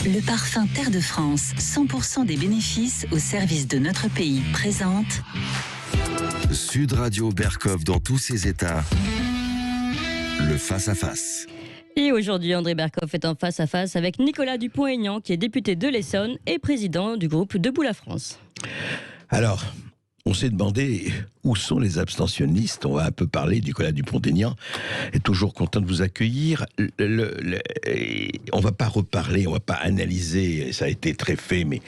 Le parfum Terre de France, 100% des bénéfices au service de notre pays, présente Sud Radio Berkov dans tous ses états. Le face-à-face. Et aujourd'hui, André Berkov est en face-à-face avec Nicolas Dupont-Aignan, qui est député de l'Essonne et président du groupe Debout la France. Alors, on s'est demandé où sont les abstentionnistes. On va un peu parler. Nicolas Dupont-Aignan est toujours content de vous accueillir. On va pas reparler, on va pas analyser, ça a été très fait, mais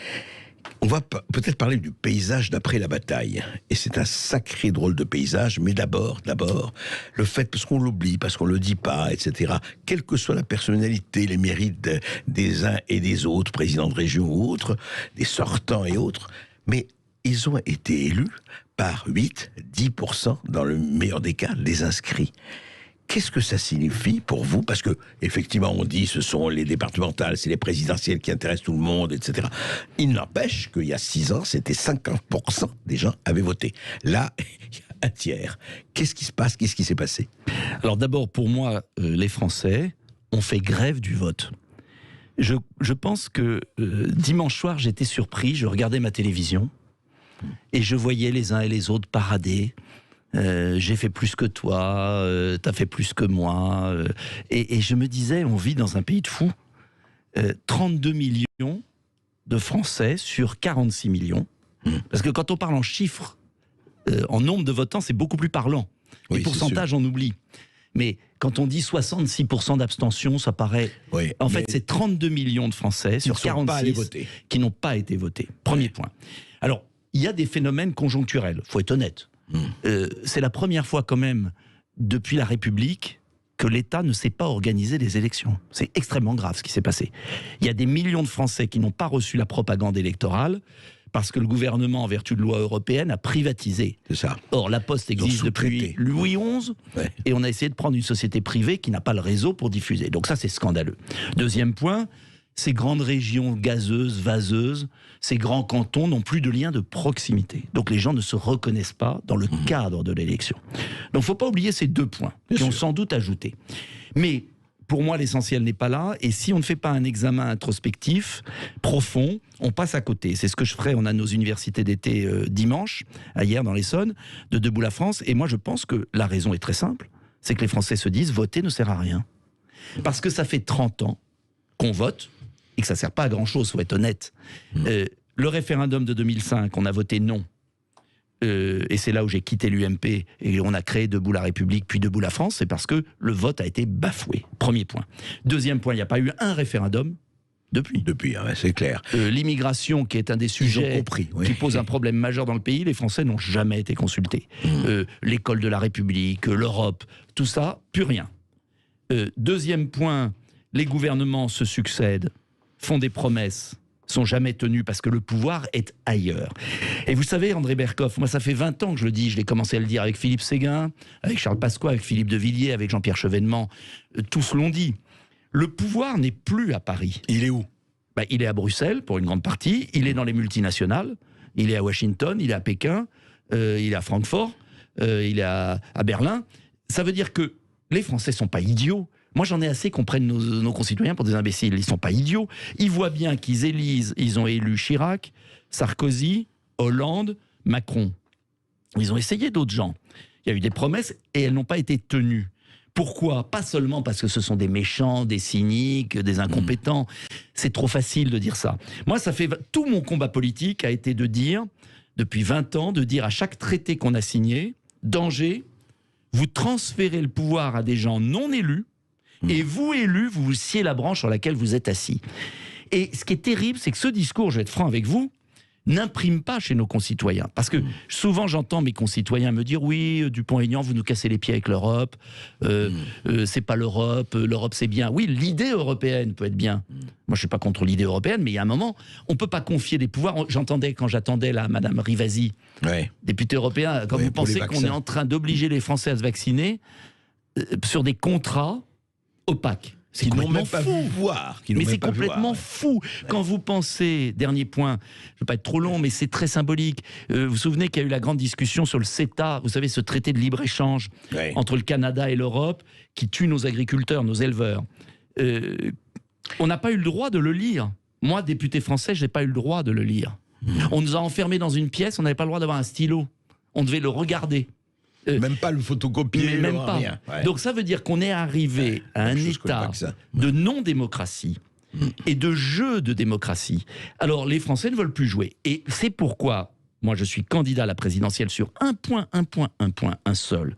on va peut-être parler du paysage d'après la bataille. Et c'est un sacré drôle de paysage, mais d'abord, le fait, parce qu'on l'oublie, parce qu'on le dit pas, etc., quelle que soit la personnalité, les mérites des uns et des autres, présidents de région ou autres, des sortants et autres, mais ils ont été élus par 8-10%, dans le meilleur des cas, des inscrits. Qu'est-ce que ça signifie pour vous? Parce que, effectivement, on dit ce sont les départementales, c'est les présidentielles qui intéressent tout le monde, etc. Il n'empêche qu'il y a 6 ans, c'était 50% des gens avaient voté. Là, il y a un tiers. Qu'est-ce qui se passe? Qu'est-ce qui s'est passé? Alors d'abord, pour moi, les Français ont fait grève du vote. Je pense que dimanche soir, j'étais surpris, je regardais ma télévision et je voyais les uns et les autres parader. J'ai fait plus que toi, t'as fait plus que moi. Et je me disais, on vit dans un pays de fous. 32 millions de Français sur 46 millions. Parce que quand on parle en chiffres, en nombre de votants, c'est beaucoup plus parlant. Oui, les pourcentages, on oublie. Mais quand on dit 66% d'abstention, ça paraît... Oui, en fait, c'est 32 millions de Français sur 46 qui n'ont pas été votés. Premier point. Alors, il y a des phénomènes conjoncturels, il faut être honnête. C'est la première fois quand même, depuis la République, que l'État ne sait pas organiser des élections. C'est extrêmement grave ce qui s'est passé. Il y a des millions de Français qui n'ont pas reçu la propagande électorale parce que le gouvernement, en vertu de loi européenne, a privatisé. C'est ça. Or, la Poste existe depuis Louis XI, et on a essayé de prendre une société privée qui n'a pas le réseau pour diffuser. Donc ça, c'est scandaleux. Deuxième point, ces grandes régions gazeuses, vaseuses, ces grands cantons n'ont plus de lien de proximité. Donc les gens ne se reconnaissent pas dans le cadre de l'élection. Donc il ne faut pas oublier ces 2 points, qui ont sans doute ajouté. Mais pour moi, l'essentiel n'est pas là, et si on ne fait pas un examen introspectif, profond, on passe à côté. C'est ce que je ferai, on a nos universités d'été dimanche, hier dans l'Essonne, de Debout la France, et moi je pense que la raison est très simple, c'est que les Français se disent, voter ne sert à rien. Parce que ça fait 30 ans qu'on vote, et que ça ne sert pas à grand-chose, faut être honnête. Le référendum de 2005, on a voté non. Et c'est là où j'ai quitté l'UMP et on a créé Debout la République, puis Debout la France, c'est parce que le vote a été bafoué. Premier point. Deuxième point, il n'y a pas eu un référendum depuis. Depuis, c'est clair. L'immigration, qui est un des sujets qui pose un problème majeur dans le pays, les Français n'ont jamais été consultés. L'école de la République, l'Europe, tout ça, plus rien. Deuxième point, les gouvernements se succèdent, font des promesses, sont jamais tenus parce que le pouvoir est ailleurs. Et vous savez, André Berkov, moi ça fait 20 ans que je le dis, je l'ai commencé à le dire avec Philippe Séguin, avec Charles Pasqua, avec Philippe de Villiers, avec Jean-Pierre Chevènement, tous l'ont dit. Le pouvoir n'est plus à Paris. Il est où? Il est à Bruxelles pour une grande partie, il est dans les multinationales, il est à Washington, il est à Pékin, il est à Francfort, il est à Berlin. Ça veut dire que les Français sont pas idiots. Moi, j'en ai assez qu'on prenne nos concitoyens pour des imbéciles. Ils sont pas idiots. Ils voient bien ils ont élu Chirac, Sarkozy, Hollande, Macron. Ils ont essayé d'autres gens. Il y a eu des promesses et elles n'ont pas été tenues. Pourquoi? Pas seulement parce que ce sont des méchants, des cyniques, des incompétents. C'est trop facile de dire ça. Moi, tout mon combat politique a été de dire, depuis 20 ans, de dire à chaque traité qu'on a signé, danger, vous transférez le pouvoir à des gens non élus, et vous, élus, vous sciez la branche sur laquelle vous êtes assis. Et ce qui est terrible, c'est que ce discours, je vais être franc avec vous, n'imprime pas chez nos concitoyens. Parce que souvent, j'entends mes concitoyens me dire « Oui, Dupont-Aignan, vous nous cassez les pieds avec l'Europe. C'est pas l'Europe. L'Europe, c'est bien. » Oui, l'idée européenne peut être bien. Moi, je suis pas contre l'idée européenne, mais il y a un moment, on peut pas confier des pouvoirs. Quand j'attendais là, Madame Rivasi, députée européenne, quand vous pensez qu'on est en train d'obliger les Français à se vacciner sur des contrats opaques. C'est complètement fou. Mais c'est complètement fou. Quand vous pensez, dernier point, je ne veux pas être trop long, mais c'est très symbolique. Vous vous souvenez qu'il y a eu la grande discussion sur le CETA, vous savez, ce traité de libre-échange entre le Canada et l'Europe, qui tue nos agriculteurs, nos éleveurs. On n'a pas eu le droit de le lire. Moi, député français, je n'ai pas eu le droit de le lire. On nous a enfermés dans une pièce, on n'avait pas le droit d'avoir un stylo. On devait le regarder. Même pas le photocopier, Mais même pas. rien. Ouais. Donc ça veut dire qu'on est arrivé à un état de non-démocratie et de jeu de démocratie. Alors les Français ne veulent plus jouer. Et c'est pourquoi moi je suis candidat à la présidentielle sur un seul.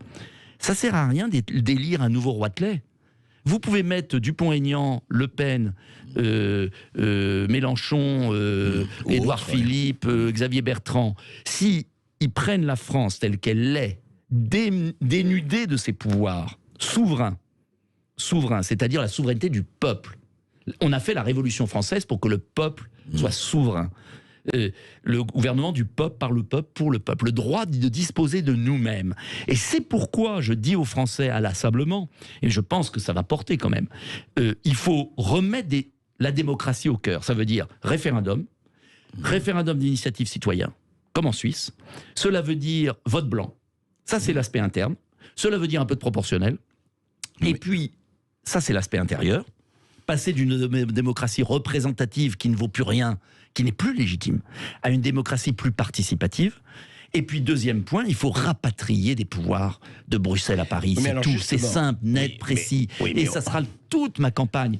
Ça sert à rien d'élire un nouveau Roitelet. Vous pouvez mettre Dupont-Aignan, Le Pen, Mélenchon, Édouard Philippe, Xavier Bertrand. Si ils prennent la France telle qu'elle l'est, dénudée de ses pouvoirs, souverain, c'est-à-dire la souveraineté du peuple. On a fait la Révolution française pour que le peuple soit souverain. Le gouvernement du peuple, par le peuple, pour le peuple. Le droit de disposer de nous-mêmes. Et c'est pourquoi je dis aux Français inlassablement, et je pense que ça va porter quand même, il faut remettre la démocratie au cœur. Ça veut dire référendum d'initiative citoyen, comme en Suisse. Cela veut dire vote blanc. Ça, c'est l'aspect interne. Cela veut dire un peu de proportionnel. Et puis, ça, c'est l'aspect intérieur. Passer d'une démocratie représentative qui ne vaut plus rien, qui n'est plus légitime, à une démocratie plus participative. Et puis, deuxième point, il faut rapatrier des pouvoirs de Bruxelles à Paris. C'est tout, c'est simple, net, précis. Et ça sera toute ma campagne.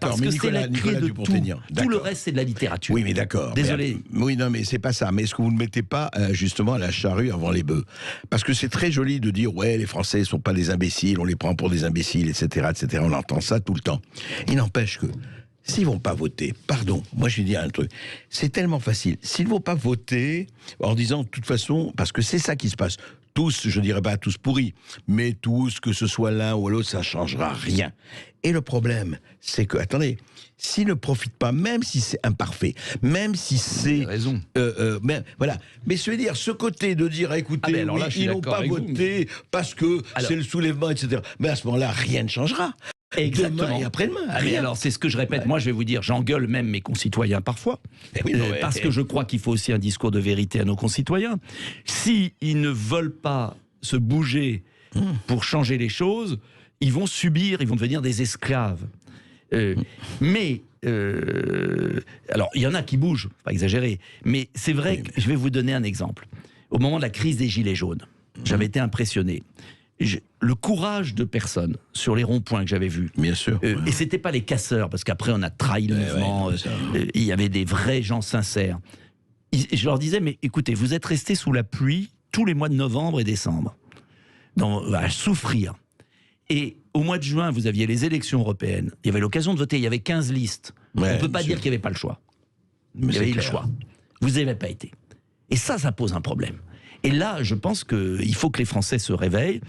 Parce que c'est la clé de tout. Tout le reste, c'est de la littérature. Oui, mais d'accord. Désolé. Oui, non, mais c'est pas ça. Mais est-ce que vous ne mettez pas, justement, la charrue avant les bœufs? Parce que c'est très joli de dire, ouais, les Français ne sont pas des imbéciles, on les prend pour des imbéciles, etc., etc. On entend ça tout le temps. Il n'empêche que, s'ils ne vont pas voter, pardon, moi je vais dire un truc, c'est tellement facile. S'ils ne vont pas voter en disant, de toute façon, parce que c'est ça qui se passe, tous, je ne dirais pas tous pourris, mais tous, que ce soit l'un ou l'autre, ça ne changera rien. Et le problème, c'est que, attendez, s'ils ne profitent pas, même si c'est imparfait, même si c'est... raison. Voilà. Mais je veux dire, ce côté de dire, écoutez, alors là, ils n'ont pas voté parce que c'est le soulèvement, etc. Mais à ce moment-là, rien ne changera. Exactement. Demain et après-demain. Mais alors, c'est ce que je répète. Moi, je vais vous dire, j'engueule même mes concitoyens parfois. Parce que je crois qu'il faut aussi un discours de vérité à nos concitoyens. S'ils ne veulent pas se bouger pour changer les choses, ils vont subir, ils vont devenir des esclaves. Mais, alors, il y en a qui bougent, faut pas exagérer. Mais c'est vrai que je vais vous donner un exemple. Au moment de la crise des Gilets jaunes, j'avais été impressionné. Le courage de personnes sur les ronds-points que j'avais vus. Bien sûr. Et c'était pas les casseurs, parce qu'après on a trahi le mouvement. Il y avait des vrais gens sincères. Je leur disais, mais écoutez, vous êtes restés sous la pluie tous les mois de novembre et décembre, à souffrir. Et au mois de juin, vous aviez les élections européennes. Il y avait l'occasion de voter. Il y avait 15 listes. On ne peut pas dire qu'il n'y avait pas le choix. Il y avait le choix. Vous n'avez pas été. Et ça pose un problème. Et là, je pense qu'il faut que les Français se réveillent.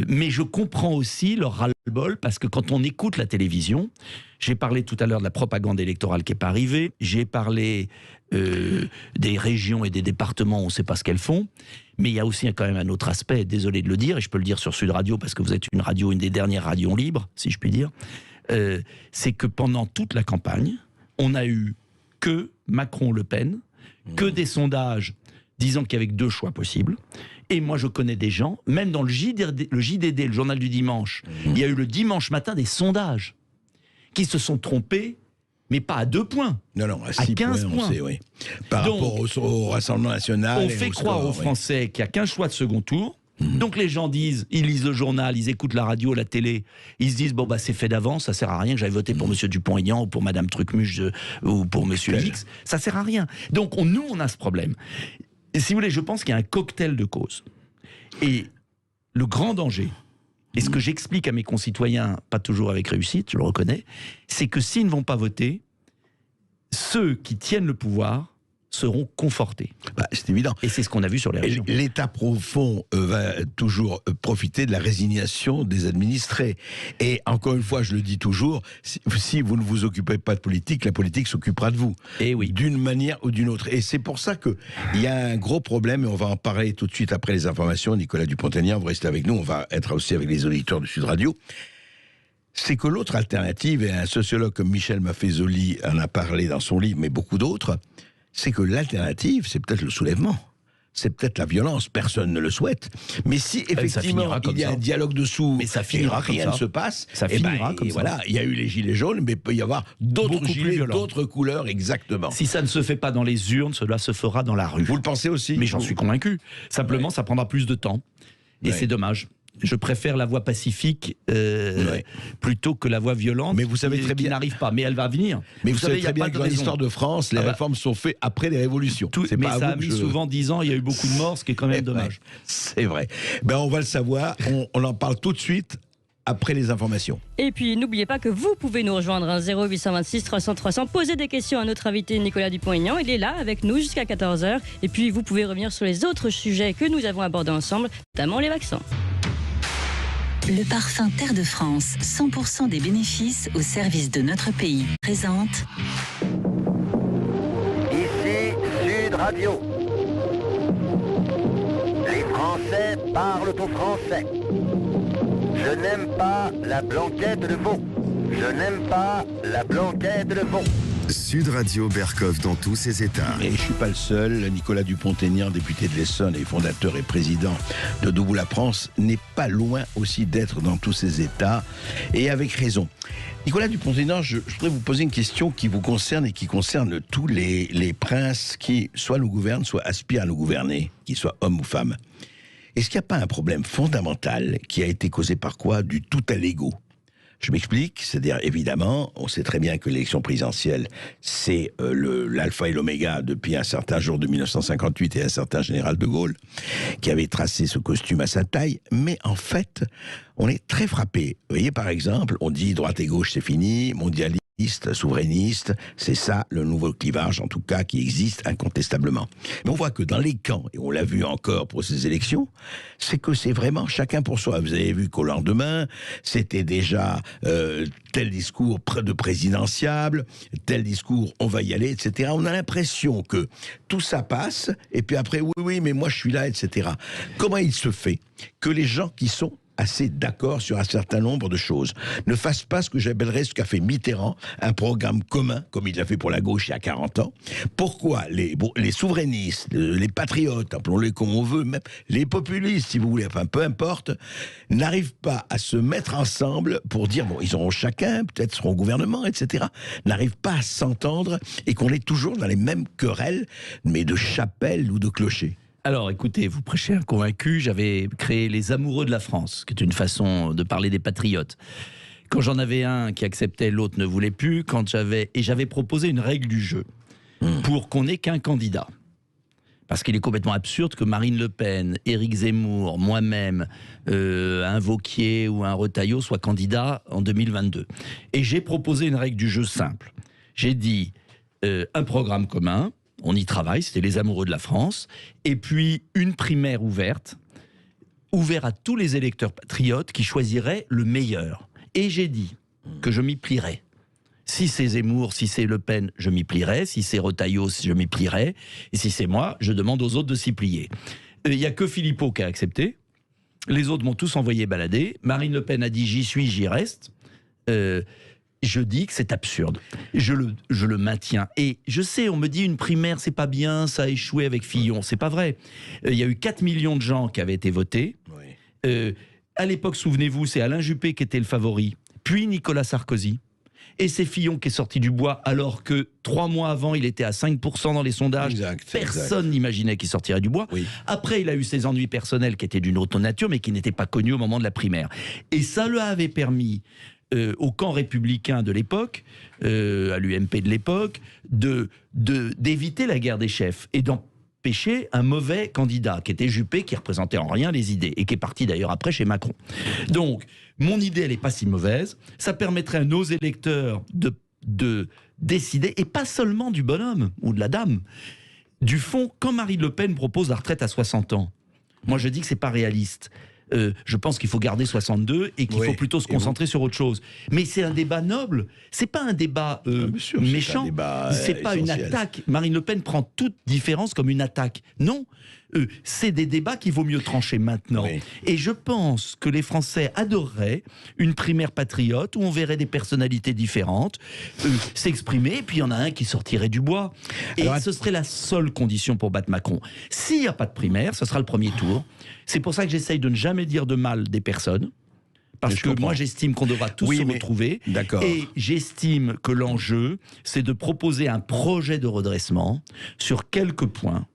Mais je comprends aussi leur ras-le-bol, parce que quand on écoute la télévision, j'ai parlé tout à l'heure de la propagande électorale qui n'est pas arrivée, j'ai parlé des régions et des départements où on ne sait pas ce qu'elles font, mais il y a aussi quand même un autre aspect, désolé de le dire, et je peux le dire sur Sud Radio, parce que vous êtes une radio, une des dernières radios libres, si je puis dire, c'est que pendant toute la campagne, on n'a eu que Macron-Le Pen, que des sondages disant qu'il y avait que deux choix possibles. Et moi, je connais des gens, même dans le JDD, le journal du dimanche, il y a eu le dimanche matin des sondages qui se sont trompés, mais pas à 2 points. Non, à 15 points. On sait, oui. Par rapport au Rassemblement National. On fait croire aux Français qu'il n'y a qu'un choix de second tour. Donc les gens disent, ils lisent le journal, ils écoutent la radio, la télé, ils se disent, bon bah c'est fait d'avance, ça sert à rien que j'aille voter pour monsieur Dupont-Aignan ou pour madame Trucmuche ou pour monsieur X, ça sert à rien. Donc nous, on a ce problème. Et si vous voulez, je pense qu'il y a un cocktail de causes. Et le grand danger, et ce que j'explique à mes concitoyens, pas toujours avec réussite, je le reconnais, c'est que s'ils ne vont pas voter, ceux qui tiennent le pouvoir seront confortés. C'est évident. Et c'est ce qu'on a vu sur les régions. L'État profond va toujours profiter de la résignation des administrés. Et encore une fois, je le dis toujours, si vous ne vous occupez pas de politique, la politique s'occupera de vous. Et oui. D'une manière ou d'une autre. Et c'est pour ça qu'il y a un gros problème, et on va en parler tout de suite après les informations. Nicolas Dupont-Aignan, vous restez avec nous, on va être aussi avec les auditeurs de Sud Radio. C'est que l'autre alternative, et un sociologue comme Michel Maffezoli en a parlé dans son livre, mais beaucoup d'autres, c'est que l'alternative, c'est peut-être le soulèvement. c'est peut-être la violence, personne ne le souhaite. Mais si effectivement il y a un dialogue dessous, mais ça finira et rien ne se passe, ça finira comme ça. Voilà, il y a eu les gilets jaunes, mais il peut y avoir d'autres gilets, d'autres couleurs, exactement. Si ça ne se fait pas dans les urnes, cela se fera dans la rue. Vous le pensez aussi? Mais j'en suis convaincu. Simplement, ça prendra plus de temps. Et c'est dommage. Je préfère la voie pacifique plutôt que la voie violente. Mais vous savez très bien, qui n'arrive pas, mais elle va venir. Mais vous savez très bien que dans l'histoire de France, les réformes sont faites après les révolutions. Mais ça a mis souvent 10 ans. Il y a eu beaucoup de morts, ce qui est quand même dommage. C'est vrai. Ben on va le savoir. On en parle tout de suite après les informations. Et puis n'oubliez pas que vous pouvez nous rejoindre à 0826 300 300, poser des questions à notre invité Nicolas Dupont-Aignan. Il est là avec nous jusqu'à 14h. Et puis vous pouvez revenir sur les autres sujets que nous avons abordés ensemble, notamment les vaccins. Le parfum Terre de France, 100% des bénéfices au service de notre pays, présente. Ici Sud Radio. Les Français parlent au français. Je n'aime pas la blanquette de veau. Je n'aime pas la blanquette de veau. Sud Radio Berkov dans tous ses états. Et je ne suis pas le seul. Nicolas Dupont-Aignan, député de l'Essonne et fondateur et président de Debout la France, n'est pas loin aussi d'être dans tous ses états. Et avec raison. Nicolas Dupont-Aignan, je voudrais vous poser une question qui vous concerne et qui concerne tous les princes qui soit nous gouvernent, soit aspirent à nous gouverner, qu'ils soient hommes ou femmes. Est-ce qu'il n'y a pas un problème fondamental qui a été causé par quoi? Du tout à l'ego. Je m'explique, c'est-à-dire évidemment, on sait très bien que l'élection présidentielle, c'est l'alpha et l'oméga depuis un certain jour de 1958 et un certain général de Gaulle qui avait tracé ce costume à sa taille, mais en fait, on est très frappé. Vous voyez, par exemple, on dit droite et gauche c'est fini, mondialiste, souverainiste, c'est ça le nouveau clivage en tout cas qui existe incontestablement. Mais on voit que dans les camps, et on l'a vu encore pour ces élections, c'est que c'est vraiment chacun pour soi. Vous avez vu qu'au lendemain, c'était déjà tel discours de présidentiable, tel discours on va y aller, etc. On a l'impression que tout ça passe, et puis après oui, mais moi je suis là, etc. Comment il se fait que les gens qui sont assez d'accord sur un certain nombre de choses, ne fasse pas ce que j'appellerais, ce qu'a fait Mitterrand, un programme commun, comme il l'a fait pour la gauche il y a 40 ans. Pourquoi les souverainistes, les patriotes, appelons-les comme on veut, même les populistes, si vous voulez, enfin peu importe, n'arrivent pas à se mettre ensemble pour dire, bon, ils auront chacun, peut-être seront au gouvernement, etc., n'arrivent pas à s'entendre et qu'on est toujours dans les mêmes querelles, mais de chapelle ou de clocher. Alors, écoutez, vous prêchez un convaincu. J'avais créé les Amoureux de la France, qui est une façon de parler des patriotes. Quand j'en avais un qui acceptait, l'autre ne voulait plus. J'avais proposé une règle du jeu pour qu'on n'ait qu'un candidat. Parce qu'il est complètement absurde que Marine Le Pen, Éric Zemmour, moi-même, un Wauquiez ou un Retailleau soient candidats en 2022. Et j'ai proposé une règle du jeu simple. J'ai dit un programme commun. On y travaille, c'était les Amoureux de la France. Et puis, une primaire ouverte à tous les électeurs patriotes qui choisiraient le meilleur. Et j'ai dit que je m'y plierais. Si c'est Zemmour, si c'est Le Pen, je m'y plierais. Si c'est Retailleau, je m'y plierais. Et si c'est moi, je demande aux autres de s'y plier. Il n'y a que Philippot qui a accepté. Les autres m'ont tous envoyé balader. Marine Le Pen a dit « j'y suis, j'y reste ». Je dis que c'est absurde. Je le maintiens. Et je sais, on me dit une primaire, c'est pas bien, ça a échoué avec Fillon. C'est pas vrai. Il y a eu 4 millions de gens qui avaient été votés. Oui. À l'époque, souvenez-vous, c'est Alain Juppé qui était le favori, puis Nicolas Sarkozy. Et c'est Fillon qui est sorti du bois, alors que 3 mois avant, il était à 5% dans les sondages. Personne n'imaginait qu'il sortirait du bois. Oui. Après, il a eu ses ennuis personnels qui étaient d'une autre nature, mais qui n'étaient pas connus au moment de la primaire. Et ça lui avait permis au camp républicain de l'époque, à l'UMP de l'époque, d'éviter la guerre des chefs et d'empêcher un mauvais candidat, qui était Juppé, qui représentait en rien les idées, et qui est parti d'ailleurs après chez Macron. Donc, mon idée, elle n'est pas si mauvaise. Ça permettrait à nos électeurs de décider, et pas seulement du bonhomme ou de la dame. Du fond, quand Marine Le Pen propose la retraite à 60 ans, moi je dis que c'est pas réaliste. Je pense qu'il faut garder 62 et qu'il faut plutôt se concentrer sur autre chose. Mais c'est un débat noble, c'est pas un débat méchant, c'est pas une attaque. Marine Le Pen prend toute différence comme une attaque. Non, C'est des débats qu'il vaut mieux trancher maintenant. Oui. Et je pense que les Français adoreraient une primaire patriote où on verrait des personnalités différentes s'exprimer, et puis il y en a un qui sortirait du bois. Et Alors, ce serait la seule condition pour battre Macron. S'il n'y a pas de primaire, ce sera le premier tour. C'est pour ça que j'essaye de ne jamais dire de mal des personnes. Parce Je que comprends. moi, j'estime qu'on devra tous Oui, se mais- retrouver. D'accord. Et j'estime que l'enjeu, c'est de proposer un projet de redressement sur quelques points,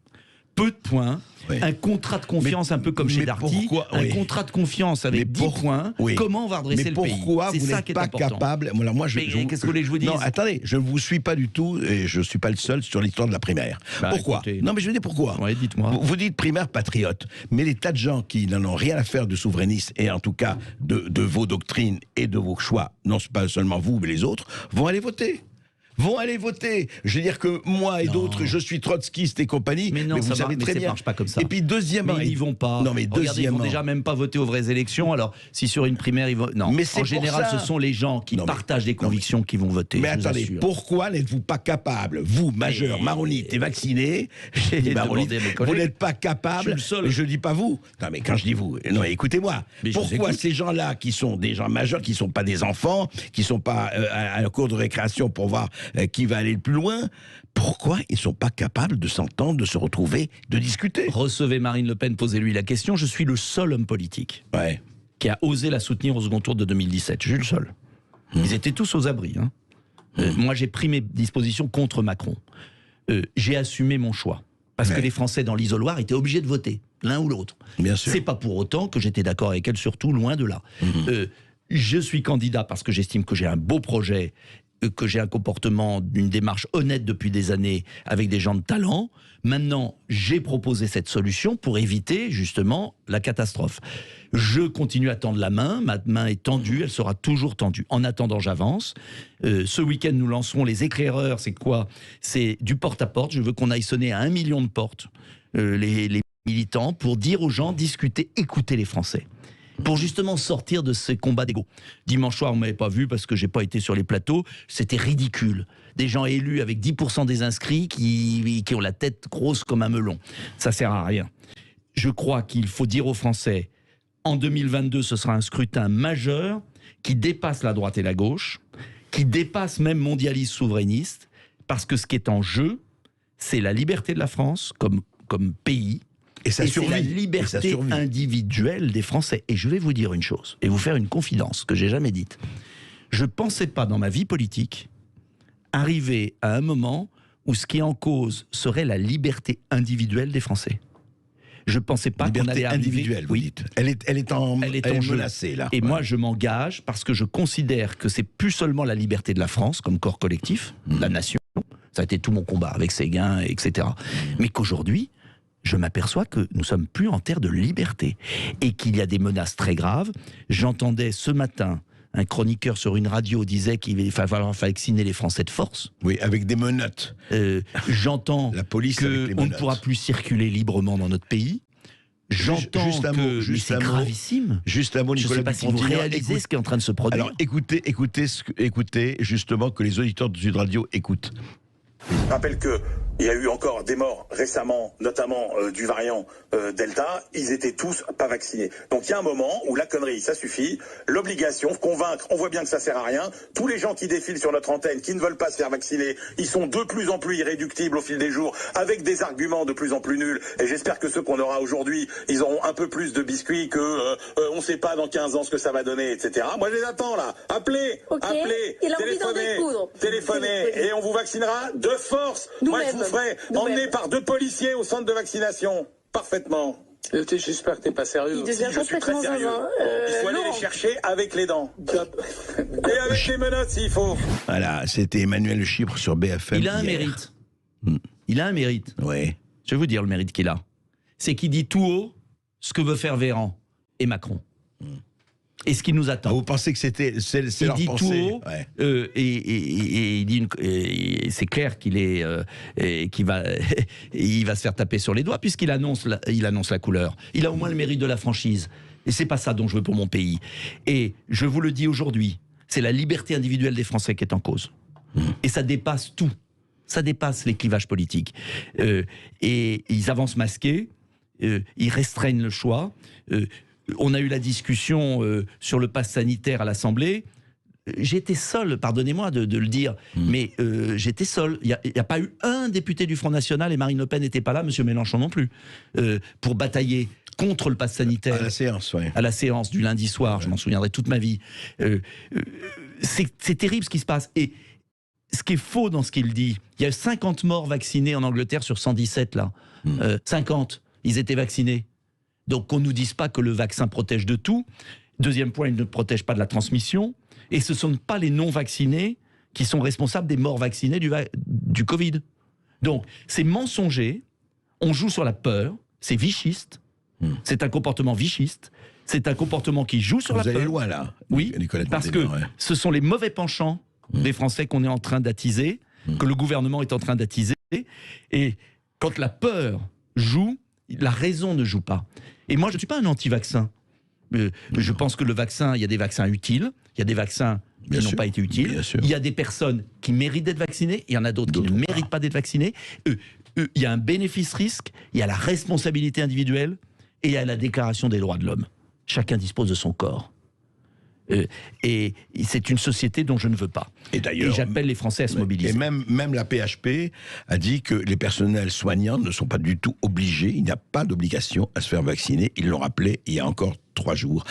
peu de points, Oui. un contrat de confiance un peu comme mais chez Darty, pourquoi- un oui. contrat de confiance avec Mais 10 points. oui. Comment on va redresser Mais le pays? pourquoi C'est vous ça n'êtes qui est pas important. capable qu'est-ce que vous voulez que je vous dise? Non, attendez, je ne vous suis pas du tout et je ne suis pas le seul sur l'histoire de la primaire. Bah, Pourquoi? écoutez. Non, mais je vais dire pourquoi. Ouais, dites-moi. Vous dites primaire patriote, mais les tas de gens qui n'en ont rien à faire de souverainistes et en tout cas de vos doctrines et de vos choix, non pas seulement vous mais les autres, vont aller voter. Je veux dire que moi et d'autres, je suis trotskiste et compagnie, Mais non, vous ça savez mais très ça bien. marche pas comme ça. Et puis deuxièmement, Mais ils n'y vont pas. Non, mais Regardez, ils deuxièmement, vont déjà même pas voter aux vraies élections. Alors, si sur une primaire, ils vont. Non. Mais c'est en pour général, ça. ce sont les gens qui Non, mais- partagent des convictions qui vont voter. mais je vous attendez, assure. pourquoi n'êtes-vous pas capable, vous, majeur, marronite et vacciné, j'ai dit marronite, demandé à mes vous collègues. n'êtes pas capable, Je suis le seul. mais je dis pas vous, non mais quand je dis vous, non écoutez-moi, Mais je vous pourquoi écoute. ces gens-là qui sont des gens majeurs, qui sont pas des enfants, qui sont pas à la cour de récréation pour voir qui va aller le plus loin, pourquoi ils sont pas capables de s'entendre, de se retrouver, de discuter? Recevez Marine Le Pen, posez-lui la question. Je suis le seul homme politique Ouais. qui a osé la soutenir au second tour de 2017. Je suis le seul. Ils étaient tous aux abris. Hein. Moi, j'ai pris mes dispositions contre Macron. J'ai assumé mon choix. Parce que Ouais. les Français dans l'isoloir étaient obligés de voter, l'un ou l'autre. Bien sûr. C'est pas pour autant que j'étais d'accord avec elle, surtout loin de là. Je suis candidat parce que j'estime que j'ai un beau projet, que j'ai un comportement, une démarche honnête depuis des années avec des gens de talent. Maintenant, j'ai proposé cette solution pour éviter justement la catastrophe. Je continue à tendre la main, ma main est tendue, elle sera toujours tendue. En attendant, j'avance. Ce week-end, nous lancerons les éclaireurs. C'est quoi? C'est du porte-à-porte. Je veux qu'on aille sonner à 1 million de portes, les militants, pour dire aux gens, discuter, écouter les Français. Pour justement sortir de ces combats d'ego. Dimanche soir, on ne m'avait pas vu parce que j'ai pas été sur les plateaux. C'était ridicule. Des gens élus avec 10% des inscrits qui ont la tête grosse comme un melon. Ça sert à rien. Je crois qu'il faut dire aux Français, en 2022, ce sera un scrutin majeur qui dépasse la droite et la gauche, qui dépasse même mondialiste souverainiste, parce que ce qui est en jeu, c'est la liberté de la France comme pays, Et ça et c'est survit. la Et ça liberté survit. individuelle des Français. Et je vais vous dire une chose, et vous faire une confidence que j'ai jamais dite. Je pensais pas dans ma vie politique arriver à un moment où ce qui est en cause serait la liberté individuelle des Français. Je pensais pas qu'on Liberté allait arriver. individuelle, vous Oui. dites. Elle est en jeu. menacée, là. Et Ouais. moi, je m'engage parce que je considère que c'est plus seulement la liberté de la France comme corps collectif, la nation. Ça a été tout mon combat avec Séguin, etc. Mais qu'aujourd'hui, je m'aperçois que nous sommes plus en terre de liberté et qu'il y a des menaces très graves. J'entendais ce matin un chroniqueur sur une radio disait qu'il va falloir vacciner les Français de force. Oui, avec des menottes. J'entends La police avec les qu'on ne menottes. pourra plus circuler librement dans notre pays. J'entends juste un que mot, mais juste c'est un mot. gravissime. Juste un mot, Je ne Nicolas sais pas si vous Dupont-Aignan. réalisez ce qui est en train de se produire. Alors écoutez justement que les auditeurs de Sud Radio écoutent. Je rappelle qu'il y a eu encore des morts récemment, notamment du variant Delta. Ils étaient tous pas vaccinés. Donc il y a un moment où la connerie, ça suffit. L'obligation, convaincre, on voit bien que ça sert à rien. Tous les gens qui défilent sur notre antenne, qui ne veulent pas se faire vacciner, ils sont de plus en plus irréductibles au fil des jours, avec des arguments de plus en plus nuls. Et j'espère que ceux qu'on aura aujourd'hui, ils auront un peu plus de biscuits que on ne sait pas dans 15 ans ce que ça va donner, etc. Moi je les attends là. Appelez, Ok. appelez, Il a envie d'en découdre. téléphonez, et on vous vaccinera de force. Moi je vous ferai emmener par 2 policiers au centre de vaccination. Parfaitement. J'espère que t'es pas sérieux. Il devient Je suis très complètement sérieux. zinzin. Il faut aller Laurent. les chercher avec les dents. Et avec les menottes s'il faut. Voilà, c'était Emmanuel Le Chypre sur BFM. Il a un hier. mérite. Hmm. Il a un mérite. Oui. Je vais vous dire le mérite qu'il a. C'est qu'il dit tout haut ce que veut faire Véran et Macron. Et ce qui nous attend. Vous pensez que c'est Il leur dit pensée. tout haut, Ouais. et il dit et c'est clair qu'il est, qu'il va, il va se faire taper sur les doigts puisqu'il annonce la couleur. Il a au moins le mérite de la franchise. Et c'est pas ça dont je veux pour mon pays. Et je vous le dis aujourd'hui, c'est la liberté individuelle des Français qui est en cause. Et ça dépasse tout. Ça dépasse les clivages politiques. Et ils avancent masqués. ils restreignent le choix. On a eu la discussion sur le pass sanitaire à l'Assemblée. J'étais seul, pardonnez-moi de le dire, mais j'étais seul. Il n'y a pas eu un député du Front National, et Marine Le Pen n'était pas là, M. Mélenchon non plus, pour batailler contre le pass sanitaire. À la séance, oui. À la séance du lundi soir, je m'en souviendrai toute ma vie. C'est terrible ce qui se passe. Et ce qui est faux dans ce qu'il dit, il y a 50 morts vaccinés en Angleterre sur 117, là. 50, ils étaient vaccinés. Donc qu'on ne nous dise pas que le vaccin protège de tout. Deuxième point, il ne protège pas de la transmission. Et ce ne sont pas les non-vaccinés qui sont responsables des morts vaccinés du Covid. Donc, c'est mensonger, on joue sur la peur, c'est vichiste, c'est un comportement vichiste, c'est un comportement qui joue sur la peur. Vous allez loin, là, oui, Nicolas parce que ce sont les mauvais penchants des Français qu'on est en train d'attiser, que le gouvernement est en train d'attiser. Et quand la peur joue, la raison ne joue pas. Et moi, je ne suis pas un anti-vaccin. Je pense que le vaccin, il y a des vaccins utiles, il y a des vaccins qui n'ont pas été utiles, il y a des personnes qui méritent d'être vaccinées, il y en a d'autres qui ne méritent pas d'être vaccinées. Il y a un bénéfice-risque, il y a la responsabilité individuelle et il y a la déclaration des droits de l'homme. Chacun dispose de son corps. Et c'est une société dont je ne veux pas. Et d'ailleurs, j'appelle les Français à se mobiliser. Et même la PHP a dit que les personnels soignants ne sont pas du tout obligés, il n'y a pas d'obligation à se faire vacciner. Ils l'ont rappelé il y a encore 3 jours.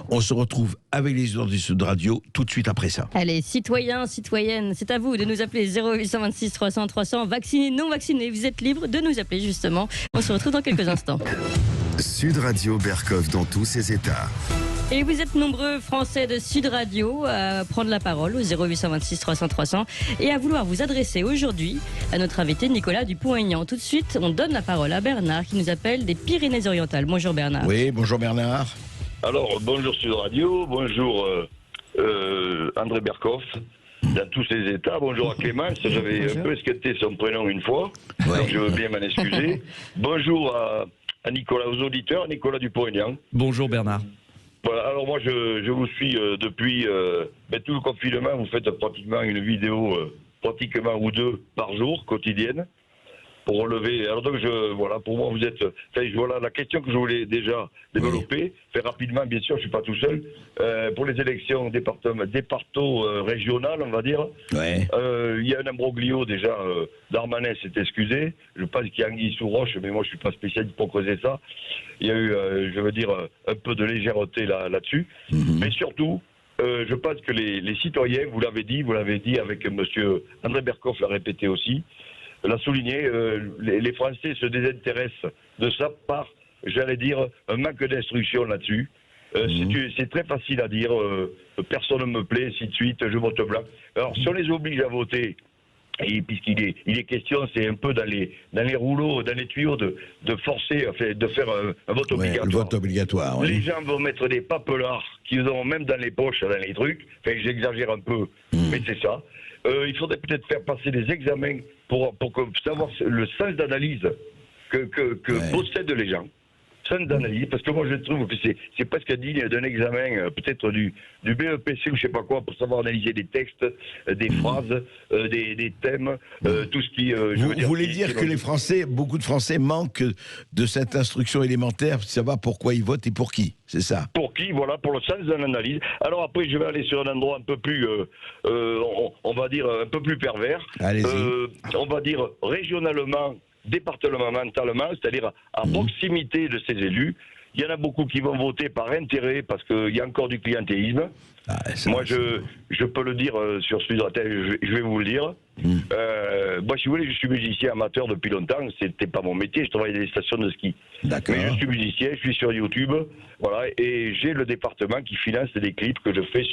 On se retrouve avec les autres du Sud Radio tout de suite après ça. Allez, citoyens, citoyennes, c'est à vous de nous appeler 0826 300 300, vaccinés, non vaccinés. Vous êtes libres de nous appeler justement. On se retrouve dans quelques instants. Sud Radio Berkov dans tous ses états. Et vous êtes nombreux Français de Sud Radio à prendre la parole au 0826 300 300 et à vouloir vous adresser aujourd'hui à notre invité Nicolas Dupont-Aignan. Tout de suite, on donne la parole à Bernard qui nous appelle des Pyrénées-Orientales. Bonjour Bernard. Oui, bonjour Bernard. Alors, bonjour Sud Radio, bonjour André Berkov, dans tous ses états. Bonjour à Clémence, j'avais un peu esquinté son prénom une fois, donc je veux bien m'en excuser. Bonjour à Nicolas, aux auditeurs, Nicolas Dupont-Aignan. Bonjour Bernard. Voilà, alors moi je vous suis depuis tout le confinement, vous faites pratiquement une vidéo, pratiquement ou 2 par jour, quotidienne, pour relever. Alors donc voilà, pour moi vous êtes, voilà la question que je voulais déjà développer, faire rapidement, bien sûr, je suis pas tout seul, pour les élections régionales, on va dire. Il y a un imbroglio déjà, Darmanin s'est excusé, je pense qu'il y a anguille sous roche, mais moi je suis pas spécialiste pour creuser ça. Il y a eu, je veux dire, un peu de légèreté là-dessus, mais surtout, je pense que les citoyens, vous l'avez dit avec monsieur André Berkov l'a répété aussi, l'a souligné, les Français se désintéressent de ça par, j'allais dire, un manque d'instruction là-dessus. C'est très facile à dire, personne ne me plaît, ainsi de suite, je vote blanc. Alors, si on les oblige à voter, et puisqu'il est question, c'est un peu dans les rouleaux, dans les tuyaux, de forcer, de faire un vote obligatoire. Le vote obligatoire, oui. Les gens vont mettre des papelards qu'ils ont même dans les poches, dans les trucs. Enfin, j'exagère un peu, mais c'est ça. Il faudrait peut-être faire passer des examens pour savoir le sens d'analyse que possèdent les gens. Sens d'analyse, parce que moi je trouve que c'est presque digne d'un examen, peut-être du BEPC ou je sais pas quoi, pour savoir analyser des textes, des phrases, des thèmes, tout ce qui... Vous voulez dire que les Français, beaucoup de Français manquent de cette instruction élémentaire, pour savoir pourquoi ils votent et pour qui, c'est ça? Pour qui, voilà, pour le sens de l'analyse. Alors après, je vais aller sur un endroit un peu plus, on va dire, un peu plus pervers. Allez-y. On va dire régionalement, départementalement, c'est-à-dire à proximité de ces élus. Il y en a beaucoup qui vont voter par intérêt parce qu'il y a encore du clientélisme. Moi, je peux le dire sur Sud Radio, je vais vous le dire. Moi, si vous voulez, je suis musicien amateur depuis longtemps. C'était pas mon métier, je travaillais dans des stations de ski. Mais je suis musicien, je suis sur YouTube, voilà, et j'ai le département qui finance des clips que je fais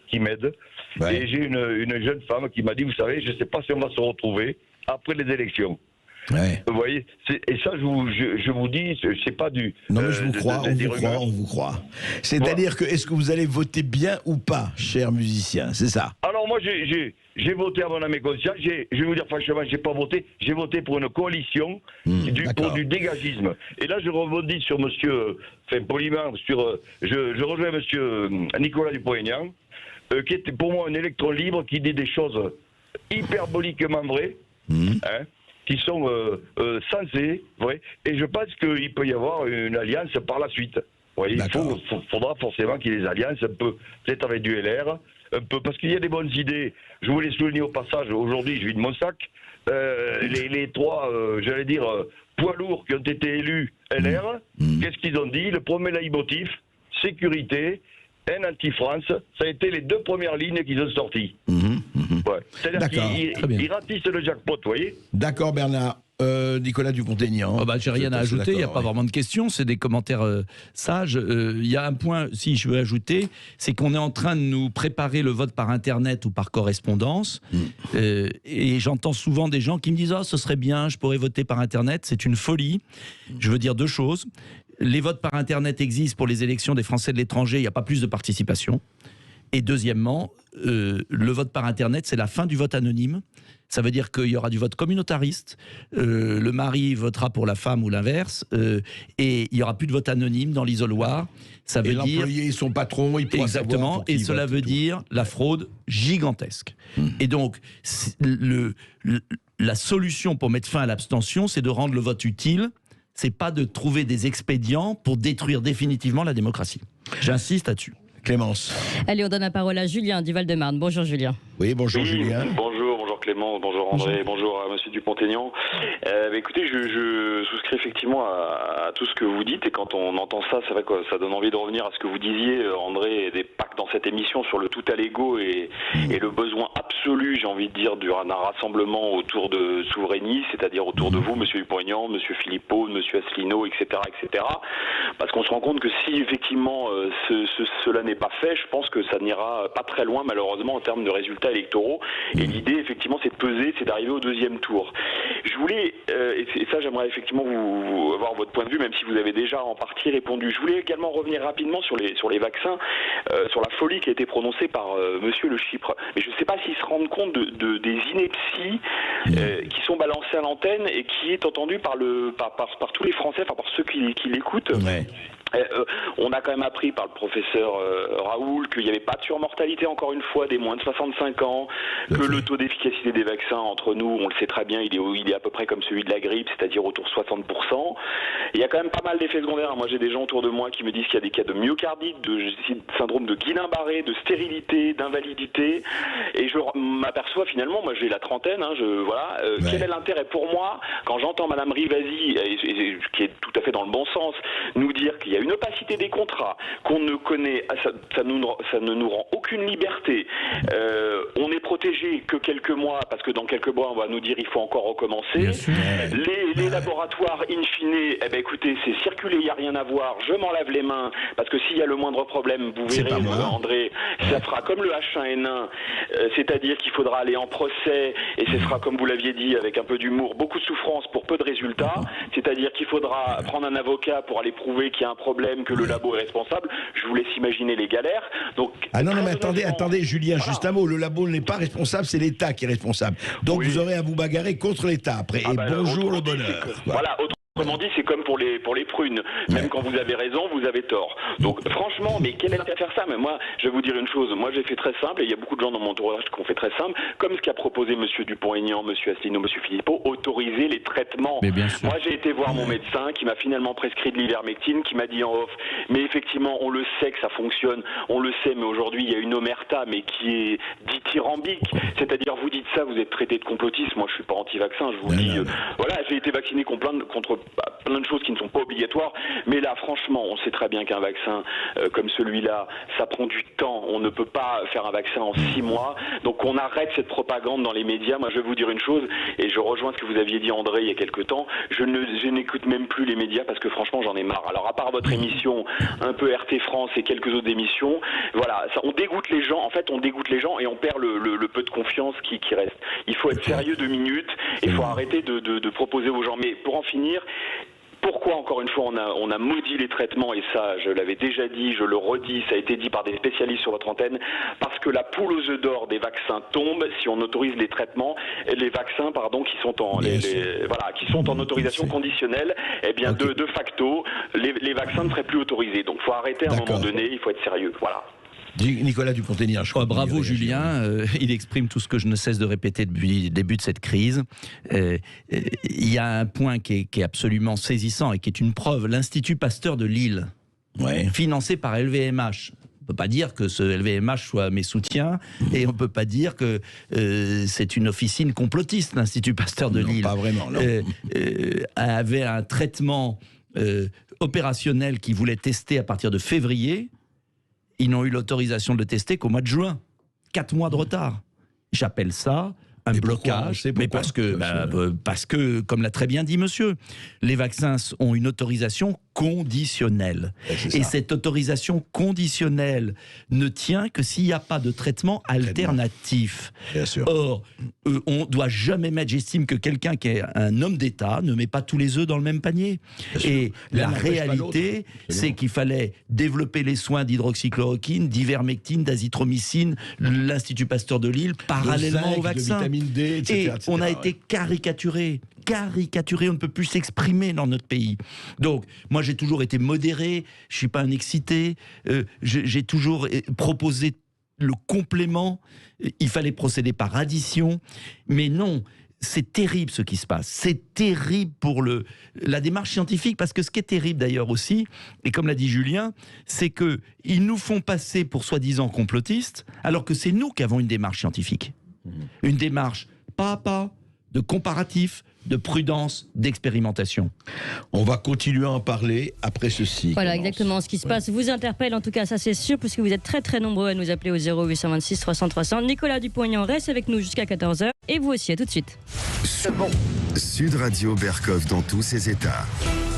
qui m'aide. Et j'ai une jeune femme qui m'a dit, vous savez, je ne sais pas si on va se retrouver après les élections. Vous voyez, et ça, je vous dis, c'est pas du... Non, mais je vous crois, on vous croit. C'est-à-dire que, est-ce que vous allez voter bien ou pas, cher musicien, c'est ça? Alors moi, j'ai voté à mon âme et conscience, je vais vous dire franchement, j'ai pas voté, j'ai voté pour une coalition, pour du dégagisme. Et là, je rebondis sur monsieur, poliment, je rejoins monsieur Nicolas Dupont-Aignan, qui est pour moi un électron libre, qui dit des choses hyperboliquement vraies, qui sont sensés, et je pense qu'il peut y avoir une alliance par la suite. Il faudra forcément qu'il y ait des alliances, un peu, peut-être avec du LR, un peu, parce qu'il y a des bonnes idées. Je voulais souligner au passage, aujourd'hui je vis de mon sac, les trois, j'allais dire, poids lourds qui ont été élus LR, qu'est-ce qu'ils ont dit? Le premier leitmotiv, sécurité, haine anti-France, ça a été les deux premières lignes qu'ils ont sorties. C'est-à-dire qu'ils ratissent le jackpot, vous voyez? D'accord, Bernard. Nicolas Dupont-Aignan. J'ai rien à ajouter, il n'y a pas vraiment de questions, c'est des commentaires sages. Il y a un point, si je veux ajouter, c'est qu'on est en train de nous préparer le vote par Internet ou par correspondance. Et j'entends souvent des gens qui me disent « ce serait bien, je pourrais voter par Internet ». C'est une folie. Je veux dire deux choses. Les votes par Internet existent pour les élections des Français de l'étranger, il n'y a pas plus de participation. Et deuxièmement, le vote par Internet, c'est la fin du vote anonyme. Ça veut dire qu'il y aura du vote communautariste, le mari votera pour la femme ou l'inverse, et il n'y aura plus de vote anonyme dans l'isoloir. Ça veut dire l'employé, son patron, il pourra savoir pour qui il vote. Cela veut dire la fraude gigantesque. Et donc, la solution pour mettre fin à l'abstention, c'est de rendre le vote utile. C'est pas de trouver des expédients pour détruire définitivement la démocratie. J'insiste là-dessus. Clémence. Allez, on donne la parole à Julien du Val-de-Marne. Bonjour Julien. Oui, bonjour Julien. Bonjour Clément, bonjour André, bonjour à monsieur Dupont-Aignan. Écoutez, je souscris effectivement à tout ce que vous dites, et quand on entend ça, c'est vrai que ça donne envie de revenir à ce que vous disiez, André, des pactes dans cette émission sur le tout à l'ego et le besoin absolu, j'ai envie de dire, d'un rassemblement autour de Souverainistes, c'est-à-dire autour de vous, monsieur Dupont-Aignan, monsieur Philippot, monsieur Asselineau, etc., etc. Parce qu'on se rend compte que si effectivement cela n'est pas fait, je pense que ça n'ira pas très loin malheureusement en termes de résultats électoraux. Et l'idée effectivement c'est de peser, c'est d'arriver au deuxième tour. Je voulais, et ça j'aimerais effectivement vous avoir votre point de vue, même si vous avez déjà en partie répondu. Je voulais également revenir rapidement sur les vaccins, sur la folie qui a été prononcée par monsieur Le Chypre. Mais je ne sais pas s'ils se rendent compte des inepties qui sont balancées à l'antenne et qui est entendue par tous les Français, enfin par ceux qui l'écoutent. Ouais. On a quand même appris par le professeur Raoul qu'il n'y avait pas de surmortalité, encore une fois, des moins de 65 ans, que le taux d'efficacité des vaccins, entre nous, on le sait très bien, il est à peu près comme celui de la grippe, c'est-à-dire autour de 60%. Il y a quand même pas mal d'effets secondaires. Moi, j'ai des gens autour de moi qui me disent qu'il y a des cas de myocardite, de syndrome de Guillain-Barré, de stérilité, d'invalidité. Et je m'aperçois finalement, moi j'ai la trentaine, quel est l'intérêt pour moi, quand j'entends Madame Rivasi, qui est tout à fait dans le bon sens, nous dire qu'il y a une opacité des contrats, qu'on ne connaît, ça ne nous rend aucune liberté. On est protégé que quelques mois, parce que dans quelques mois, on va nous dire il faut encore recommencer. Les laboratoires, in fine, écoutez, c'est circulé, il n'y a rien à voir, je m'en lave les mains, parce que s'il y a le moindre problème, vous verrez, André, ça fera comme le H1N1, c'est-à-dire qu'il faudra aller en procès, et ce sera, comme vous l'aviez dit, avec un peu d'humour, beaucoup de souffrance pour peu de résultats, c'est-à-dire qu'il faudra prendre un avocat pour aller prouver qu'il y a un problème, que le labo est responsable. Je vous laisse imaginer les galères. Donc, non, mais attendez, Julien, juste un mot. Le labo n'est pas responsable, c'est l'État qui est responsable. Donc vous aurez à vous bagarrer contre l'État après. Bonjour le bonheur. Voilà. Autrement dit, c'est comme pour les prunes. Même quand vous avez raison, vous avez tort. Donc franchement, mais quel intérêt à faire ça? Mais moi, je vais vous dire une chose. Moi, j'ai fait très simple, et il y a beaucoup de gens dans mon entourage qui ont fait très simple, comme ce qu'a proposé monsieur Dupont-Aignan, monsieur Asselineau, monsieur Philippot, autoriser les traitements. Moi, j'ai été voir mon médecin qui m'a finalement prescrit de l'ivermectine, qui m'a dit en off, mais effectivement, on le sait que ça fonctionne, on le sait, mais aujourd'hui, il y a une omerta, mais qui est dithyrambique. C'est-à-dire, vous dites ça, vous êtes traité de complotiste. Moi, je suis pas anti-vaccin, je vous dis, voilà, j'ai été vacciné contre plein de choses qui ne sont pas obligatoires, mais là franchement on sait très bien qu'un vaccin comme celui-là, ça prend du temps, on ne peut pas faire un vaccin en 6 mois, donc on arrête cette propagande dans les médias. Moi je vais vous dire une chose, et je rejoins ce que vous aviez dit André il y a quelques temps, je n'écoute même plus les médias parce que franchement j'en ai marre. Alors à part votre émission, un peu RT France et quelques autres émissions, voilà, on dégoûte les gens, en fait on dégoûte les gens et on perd le peu de confiance qui reste. Il faut être sérieux 2 minutes, il faut arrêter de proposer aux gens, mais pour en finir, pourquoi, encore une fois, on a maudit les traitements, et ça, je l'avais déjà dit, je le redis, ça a été dit par des spécialistes sur votre antenne, parce que la poule aux œufs d'or des vaccins tombe si on autorise les traitements, les vaccins, pardon, qui sont en autorisation conditionnelle, eh bien, de facto, les vaccins ne seraient plus autorisés. Donc, il faut arrêter à un moment donné, il faut être sérieux, voilà. Nicolas Dupont-Aignan, je crois. Bravo Julien, il exprime tout ce que je ne cesse de répéter depuis le début de cette crise. Il y a un point qui est absolument saisissant et qui est une preuve. L'Institut Pasteur de Lille, financé par LVMH. On ne peut pas dire que ce LVMH soit mes soutiens et on ne peut pas dire que c'est une officine complotiste, l'Institut Pasteur de Lille. Pas vraiment, non. Avait un traitement opérationnel qu'ils voulaient tester à partir de février. Ils n'ont eu l'autorisation de le tester qu'au mois de juin. 4 mois de retard. J'appelle ça un blocage, mais parce que, comme l'a très bien dit monsieur, les vaccins ont une autorisation conditionnelle. Et cette autorisation conditionnelle ne tient que s'il n'y a pas de traitement alternatif. Bien sûr. Or, on ne doit jamais mettre, j'estime que quelqu'un qui est un homme d'État ne met pas tous les œufs dans le même panier. Et la réalité, c'est qu'il fallait développer les soins d'hydroxychloroquine, d'ivermectine, d'azithromycine, l'Institut Pasteur de Lille, parallèlement au vaccin. D, etc., et etc., on a été caricaturé, on ne peut plus s'exprimer dans notre pays. Donc, moi j'ai toujours été modéré, je ne suis pas un excité, j'ai toujours proposé le complément, il fallait procéder par addition, mais non, c'est terrible ce qui se passe, c'est terrible pour la démarche scientifique, parce que ce qui est terrible d'ailleurs aussi, et comme l'a dit Julien, c'est qu'ils nous font passer pour soi-disant complotistes, alors que c'est nous qui avons une démarche scientifique. Une démarche pas à pas, de comparatif, de prudence, d'expérimentation. On va continuer à en parler après ceci. Voilà, exactement. Ce qui se passe vous interpelle, en tout cas, ça c'est sûr, puisque vous êtes très très nombreux à nous appeler au 0826 300 300. Nicolas Dupont-Aignan reste avec nous jusqu'à 14h. Et vous aussi, à tout de suite. Sud Radio Berkov dans tous ses états.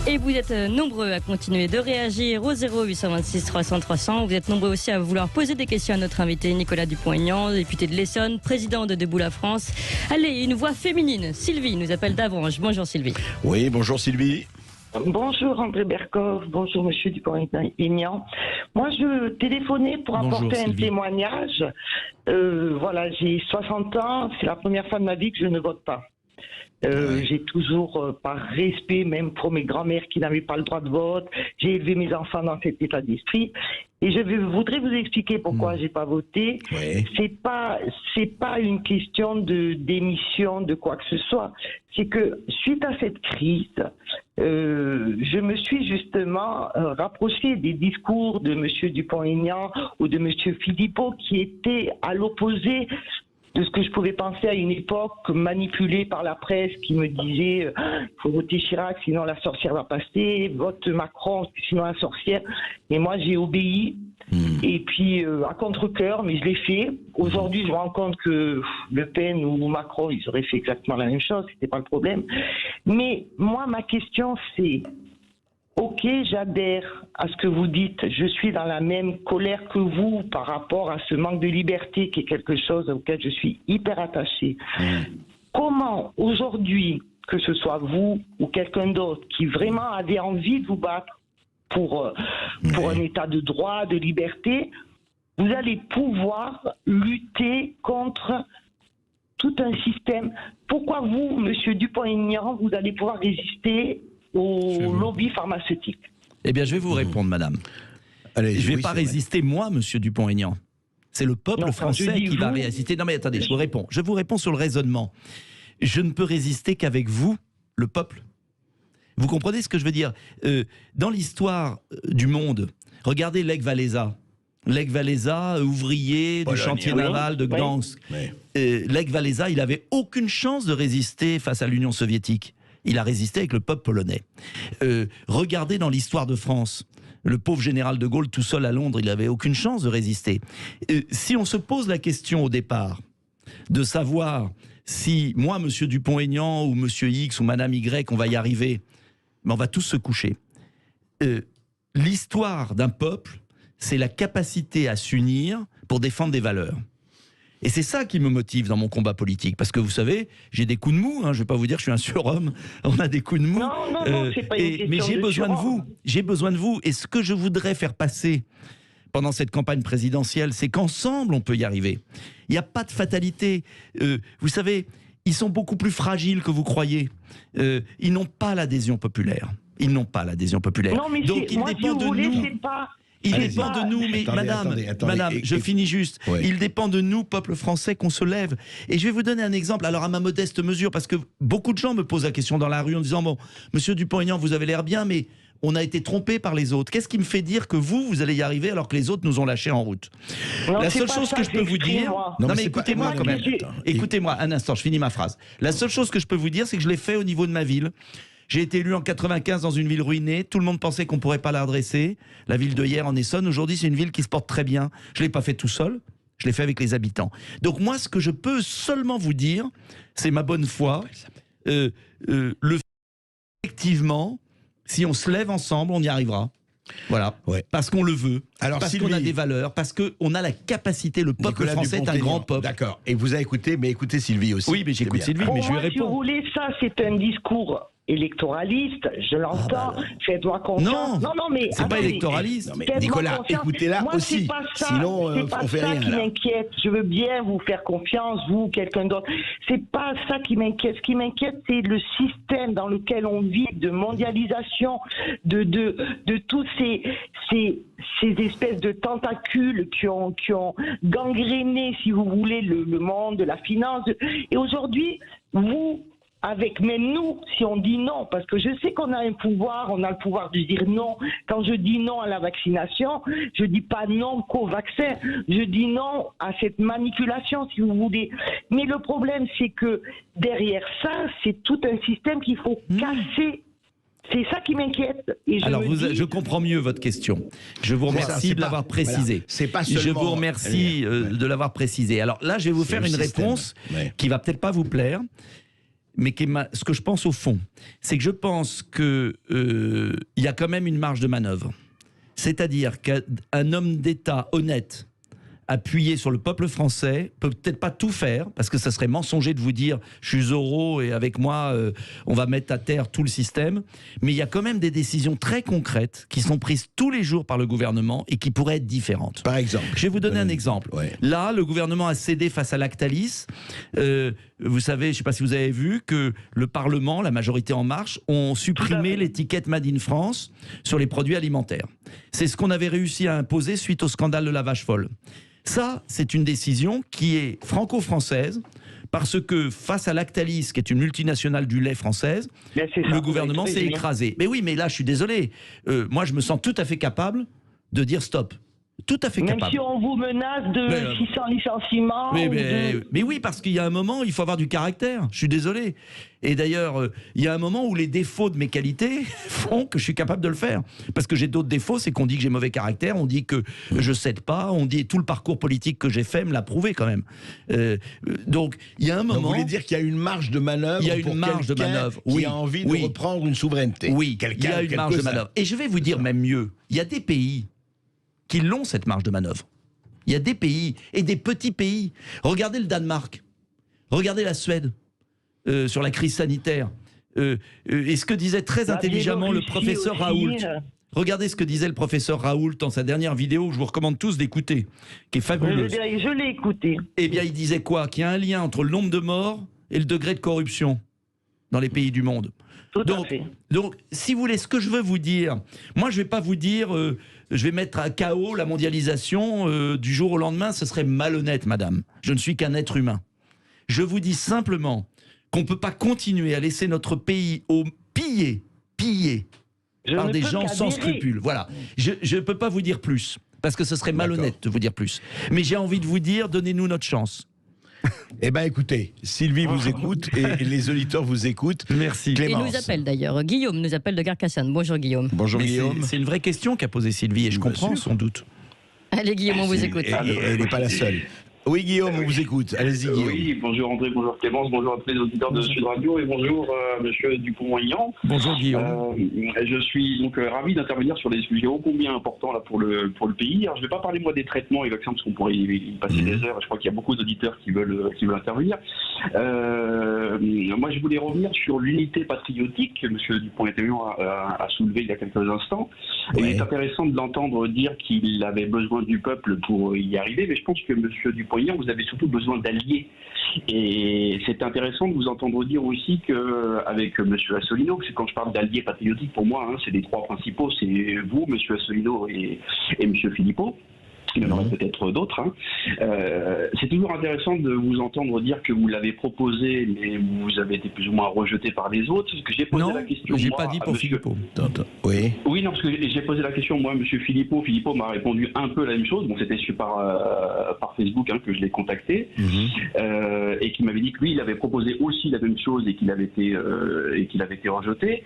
Et vous êtes nombreux à continuer de réagir au 0826 300 300. Vous êtes nombreux aussi à vouloir poser des questions à notre invité Nicolas Dupont-Aignan, député de l'Essonne, président de Debout la France. Allez, une voix féminine. Sylvie nous appelle d'Avranches. Bonjour Sylvie. Oui, bonjour Sylvie. Bonjour André Berkov, bonjour Monsieur Dupont-Aignan. Moi je téléphonais pour apporter un témoignage. Voilà, j'ai 60 ans, c'est la première fois de ma vie que je ne vote pas. J'ai toujours, par respect même pour mes grands-mères qui n'avaient pas le droit de vote, j'ai élevé mes enfants dans cet état d'esprit. Et je voudrais vous expliquer pourquoi j'ai pas voté. C'est pas une question de démission de quoi que ce soit. C'est que suite à cette crise, je me suis justement rapproché des discours de Monsieur Dupont-Aignan ou de Monsieur Philippot qui étaient à l'opposé de ce que je pouvais penser à une époque manipulée par la presse qui me disait il faut voter Chirac sinon la sorcière va passer, vote Macron sinon la sorcière. Et moi j'ai obéi et puis à contre-cœur, mais je l'ai fait. Aujourd'hui je me rends compte que Le Pen ou Macron ils auraient fait exactement la même chose, c'était pas le problème. Mais moi ma question c'est ok, j'adhère à ce que vous dites. Je suis dans la même colère que vous par rapport à ce manque de liberté qui est quelque chose auquel je suis hyper attachée. Comment, aujourd'hui, que ce soit vous ou quelqu'un d'autre qui vraiment avait envie de vous battre pour un état de droit, de liberté, vous allez pouvoir lutter contre tout un système. Pourquoi vous, Monsieur Dupont-Aignan, vous allez pouvoir résister au lobby pharmaceutique? Eh bien, je vais vous répondre, madame. Allez, je ne vais pas résister, moi, monsieur Dupont-Aignan. C'est le peuple français qui va résister. Non, mais attendez, je vous réponds. Je vous réponds sur le raisonnement. Je ne peux résister qu'avec vous, le peuple. Vous comprenez ce que je veux dire? Dans l'histoire du monde, regardez Lech Walesa. Lech Walesa, ouvrier du chantier naval de Gdansk. Lech Walesa, il n'avait aucune chance de résister face à l'Union soviétique. Il a résisté avec le peuple polonais. Regardez dans l'histoire de France, le pauvre général de Gaulle tout seul à Londres, il n'avait aucune chance de résister. Si on se pose la question au départ de savoir si moi, Monsieur Dupont-Aignan ou Monsieur X ou Madame Y, on va y arriver, mais on va tous se coucher. L'histoire d'un peuple, c'est la capacité à s'unir pour défendre des valeurs. Et c'est ça qui me motive dans mon combat politique. Parce que vous savez, j'ai des coups de mou, je ne vais pas vous dire que je suis un surhomme, on a des coups de mou. Non, c'est pas une question mais j'ai besoin de vous. J'ai besoin de vous. Et ce que je voudrais faire passer pendant cette campagne présidentielle, c'est qu'ensemble, on peut y arriver. Il n'y a pas de fatalité. Vous savez, ils sont beaucoup plus fragiles que vous croyez. Ils n'ont pas l'adhésion populaire. Ils n'ont pas l'adhésion populaire. Non, mais donc, il moi, dépend de nous. Il dépend de nous, mais madame, je finis juste. Ouais. Il dépend de nous, peuple français, qu'on se lève. Et je vais vous donner un exemple, alors à ma modeste mesure, parce que beaucoup de gens me posent la question dans la rue en disant, bon, monsieur Dupont-Aignan, vous avez l'air bien, mais on a été trompé par les autres. Qu'est-ce qui me fait dire que vous allez y arriver alors que les autres nous ont lâchés en route? La seule chose que je peux vous dire... Non mais écoutez-moi quand même. Écoutez-moi un instant, je finis ma phrase. La seule chose que je peux vous dire, c'est que je l'ai fait au niveau de ma ville. J'ai été élu en 95 dans une ville ruinée. Tout le monde pensait qu'on ne pourrait pas la redresser. La ville de hier en Essonne. Aujourd'hui, c'est une ville qui se porte très bien. Je ne l'ai pas fait tout seul. Je l'ai fait avec les habitants. Donc moi, ce que je peux seulement vous dire, c'est ma bonne foi. Effectivement, si on se lève ensemble, on y arrivera. Voilà, parce qu'on le veut, alors, parce qu'on a des valeurs, parce qu'on a la capacité, le peuple français est un grand peuple. D'accord, et vous avez écouté, mais écoutez Sylvie aussi. Oui, mais j'écoute Sylvie, mais je lui réponds. Si vous voulez, ça c'est un discours électoraliste, je l'entends, faites-moi confiance. Non, mais c'est pas électoraliste. Non, mais Nicolas, écoutez-la aussi, sinon on fait rien. C'est pas ça qui m'inquiète, je veux bien vous faire confiance, vous, quelqu'un d'autre. C'est pas ça qui m'inquiète, ce qui m'inquiète c'est le système dans lequel on vit, de mondialisation, de tous ces espèces de tentacules qui ont gangréné, si vous voulez, le monde de la finance. Et aujourd'hui, vous... avec même nous, si on dit non, parce que je sais qu'on a un pouvoir, on a le pouvoir de dire non. Quand je dis non à la vaccination, je dis pas non qu'au vaccin, je dis non à cette manipulation, si vous voulez. Mais le problème, c'est que derrière ça, c'est tout un système qu'il faut casser. C'est ça qui m'inquiète. Alors, je comprends mieux votre question. Je vous remercie de l'avoir précisé. Voilà. C'est pas seulement... Je vous remercie de l'avoir précisé. Alors là, je vais vous faire une réponse qui va peut-être pas vous plaire. Mais ce que je pense au fond, c'est que je pense qu'il y a quand même une marge de manœuvre. C'est-à-dire qu'un homme d'État honnête, appuyé sur le peuple français, peut peut-être pas tout faire, parce que ça serait mensonger de vous dire « je suis Zorro et avec moi, on va mettre à terre tout le système », mais il y a quand même des décisions très concrètes qui sont prises tous les jours par le gouvernement et qui pourraient être différentes. Par exemple. Je vais vous donner un exemple. Là, le gouvernement a cédé face à Lactalis. Vous savez, je ne sais pas si vous avez vu, que le Parlement, la majorité En Marche, ont supprimé l'étiquette Made in France sur les produits alimentaires. C'est ce qu'on avait réussi à imposer suite au scandale de la vache folle. Ça, c'est une décision qui est franco-française, parce que face à Lactalis, qui est une multinationale du lait française, le gouvernement s'est écrasé. Mais oui, mais là, je suis désolé. Moi, je me sens tout à fait capable de dire stop. Tout à fait capable. Même si on vous menace de 600 licenciements. Mais oui, parce qu'il y a un moment, il faut avoir du caractère. Je suis désolé. Et d'ailleurs, il y a un moment où les défauts de mes qualités font que je suis capable de le faire. Parce que j'ai d'autres défauts, c'est qu'on dit que j'ai mauvais caractère, on dit que je cède pas, on dit tout le parcours politique que j'ai fait me l'a prouvé quand même. Donc, il y a un moment... Donc, vous voulez dire qu'il y a une marge de manœuvre? Il y a une marge de manœuvre. Qui a envie de reprendre une souveraineté. Oui, il y a une marge de manœuvre. Et je vais vous dire même mieux. Il y a des pays qui l'ont, cette marge de manœuvre. Il y a des pays, et des petits pays. Regardez le Danemark, regardez la Suède, sur la crise sanitaire. Et ce que disait très intelligemment le professeur Raoult. Regardez ce que disait le professeur Raoult dans sa dernière vidéo, que je vous recommande tous d'écouter, qui est fabuleuse. Je l'ai écouté. Eh bien, il disait quoi? Qu'il y a un lien entre le nombre de morts et le degré de corruption dans les pays du monde. Donc, si vous voulez, ce que je veux vous dire, moi, je ne vais pas vous dire... je vais mettre à KO la mondialisation du jour au lendemain, ce serait malhonnête, madame. Je ne suis qu'un être humain. Je vous dis simplement qu'on ne peut pas continuer à laisser notre pays pillé par des gens sans scrupules. Voilà. Je ne peux pas vous dire plus, parce que ce serait malhonnête de vous dire plus. Mais j'ai envie de vous dire, donnez-nous notre chance. Eh bien, écoutez, Sylvie vous écoute et les auditeurs vous écoutent. Merci. Clémence. Et nous appelle d'ailleurs. Guillaume nous appelle de Carcassonne. Bonjour Guillaume. Bonjour Guillaume. C'est une vraie question qu'a posée Sylvie et je comprends son doute. Allez Guillaume, on vous écoute. Elle n'est pas la seule. Oui Guillaume, on vous écoute. Allez-y Guillaume. Oui, bonjour André, bonjour Clémence, bonjour à tous les auditeurs de Sud Radio et bonjour monsieur Dupont-Aignan. Bonjour Guillaume. Je suis donc ravi d'intervenir sur des sujets ô combien importants là pour le pays. Alors je ne vais pas parler moi des traitements et vaccins parce qu'on pourrait y passer des heures. Je crois qu'il y a beaucoup d'auditeurs qui veulent intervenir. Moi je voulais revenir sur l'unité patriotique que monsieur Dupont-Aignan a soulevé il y a quelques instants. Et il est intéressant de l'entendre dire qu'il avait besoin du peuple pour y arriver, mais je pense que M. Dupont-Aignan, vous avez surtout besoin d'alliés. Et c'est intéressant de vous entendre dire aussi qu'avec M. Asselineau, parce que quand je parle d'alliés patriotiques, pour moi, hein, c'est les trois principaux, c'est vous, M. Asselineau et M. Philippot. Il y en aurait peut-être d'autres. Hein. C'est toujours intéressant de vous entendre dire que vous l'avez proposé, mais vous avez été plus ou moins rejeté par les autres. Parce que j'ai posé la question. J'ai pas dit pour Philippot. Oui, non, parce que j'ai posé la question, moi, M. Philippot. Philippot m'a répondu un peu la même chose. Bon, c'était par Facebook hein, que je l'ai contacté. Et qui m'avait dit que lui, il avait proposé aussi la même chose et qu'il avait été rejeté.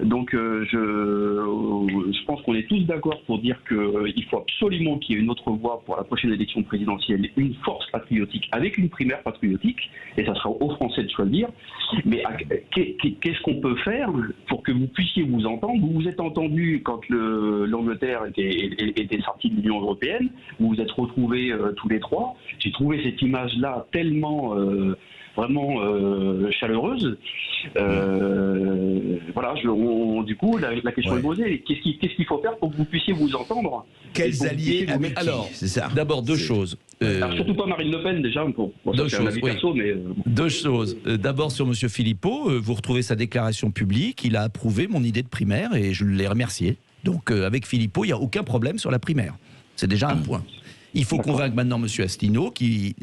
Donc, je pense qu'on est tous d'accord pour dire qu'il faut absolument qu'il y ait une autre voie pour la prochaine élection présidentielle, une force patriotique avec une primaire patriotique, et ça sera aux Français de choisir. Mais qu'est-ce qu'on peut faire pour que vous puissiez vous entendre? Vous vous êtes entendu quand l'Angleterre était sortie de l'Union européenne, vous vous êtes retrouvés tous les trois. J'ai trouvé cette image-là tellement vraiment chaleureuse. Voilà, du coup, la question est posée. Qu'est-ce qu'il faut faire pour que vous puissiez vous entendre? Quels alliés avec qui? Alors, c'est ça. D'abord, deux choses. Alors, surtout pas Marine Le Pen, déjà. Deux choses, perso, mais... Deux choses. D'abord, sur M. Philippot, vous retrouvez sa déclaration publique. Il a approuvé mon idée de primaire et je l'ai remercié. Donc, avec Philippot, il n'y a aucun problème sur la primaire. C'est déjà un point. Il faut convaincre maintenant M. Asselineau qui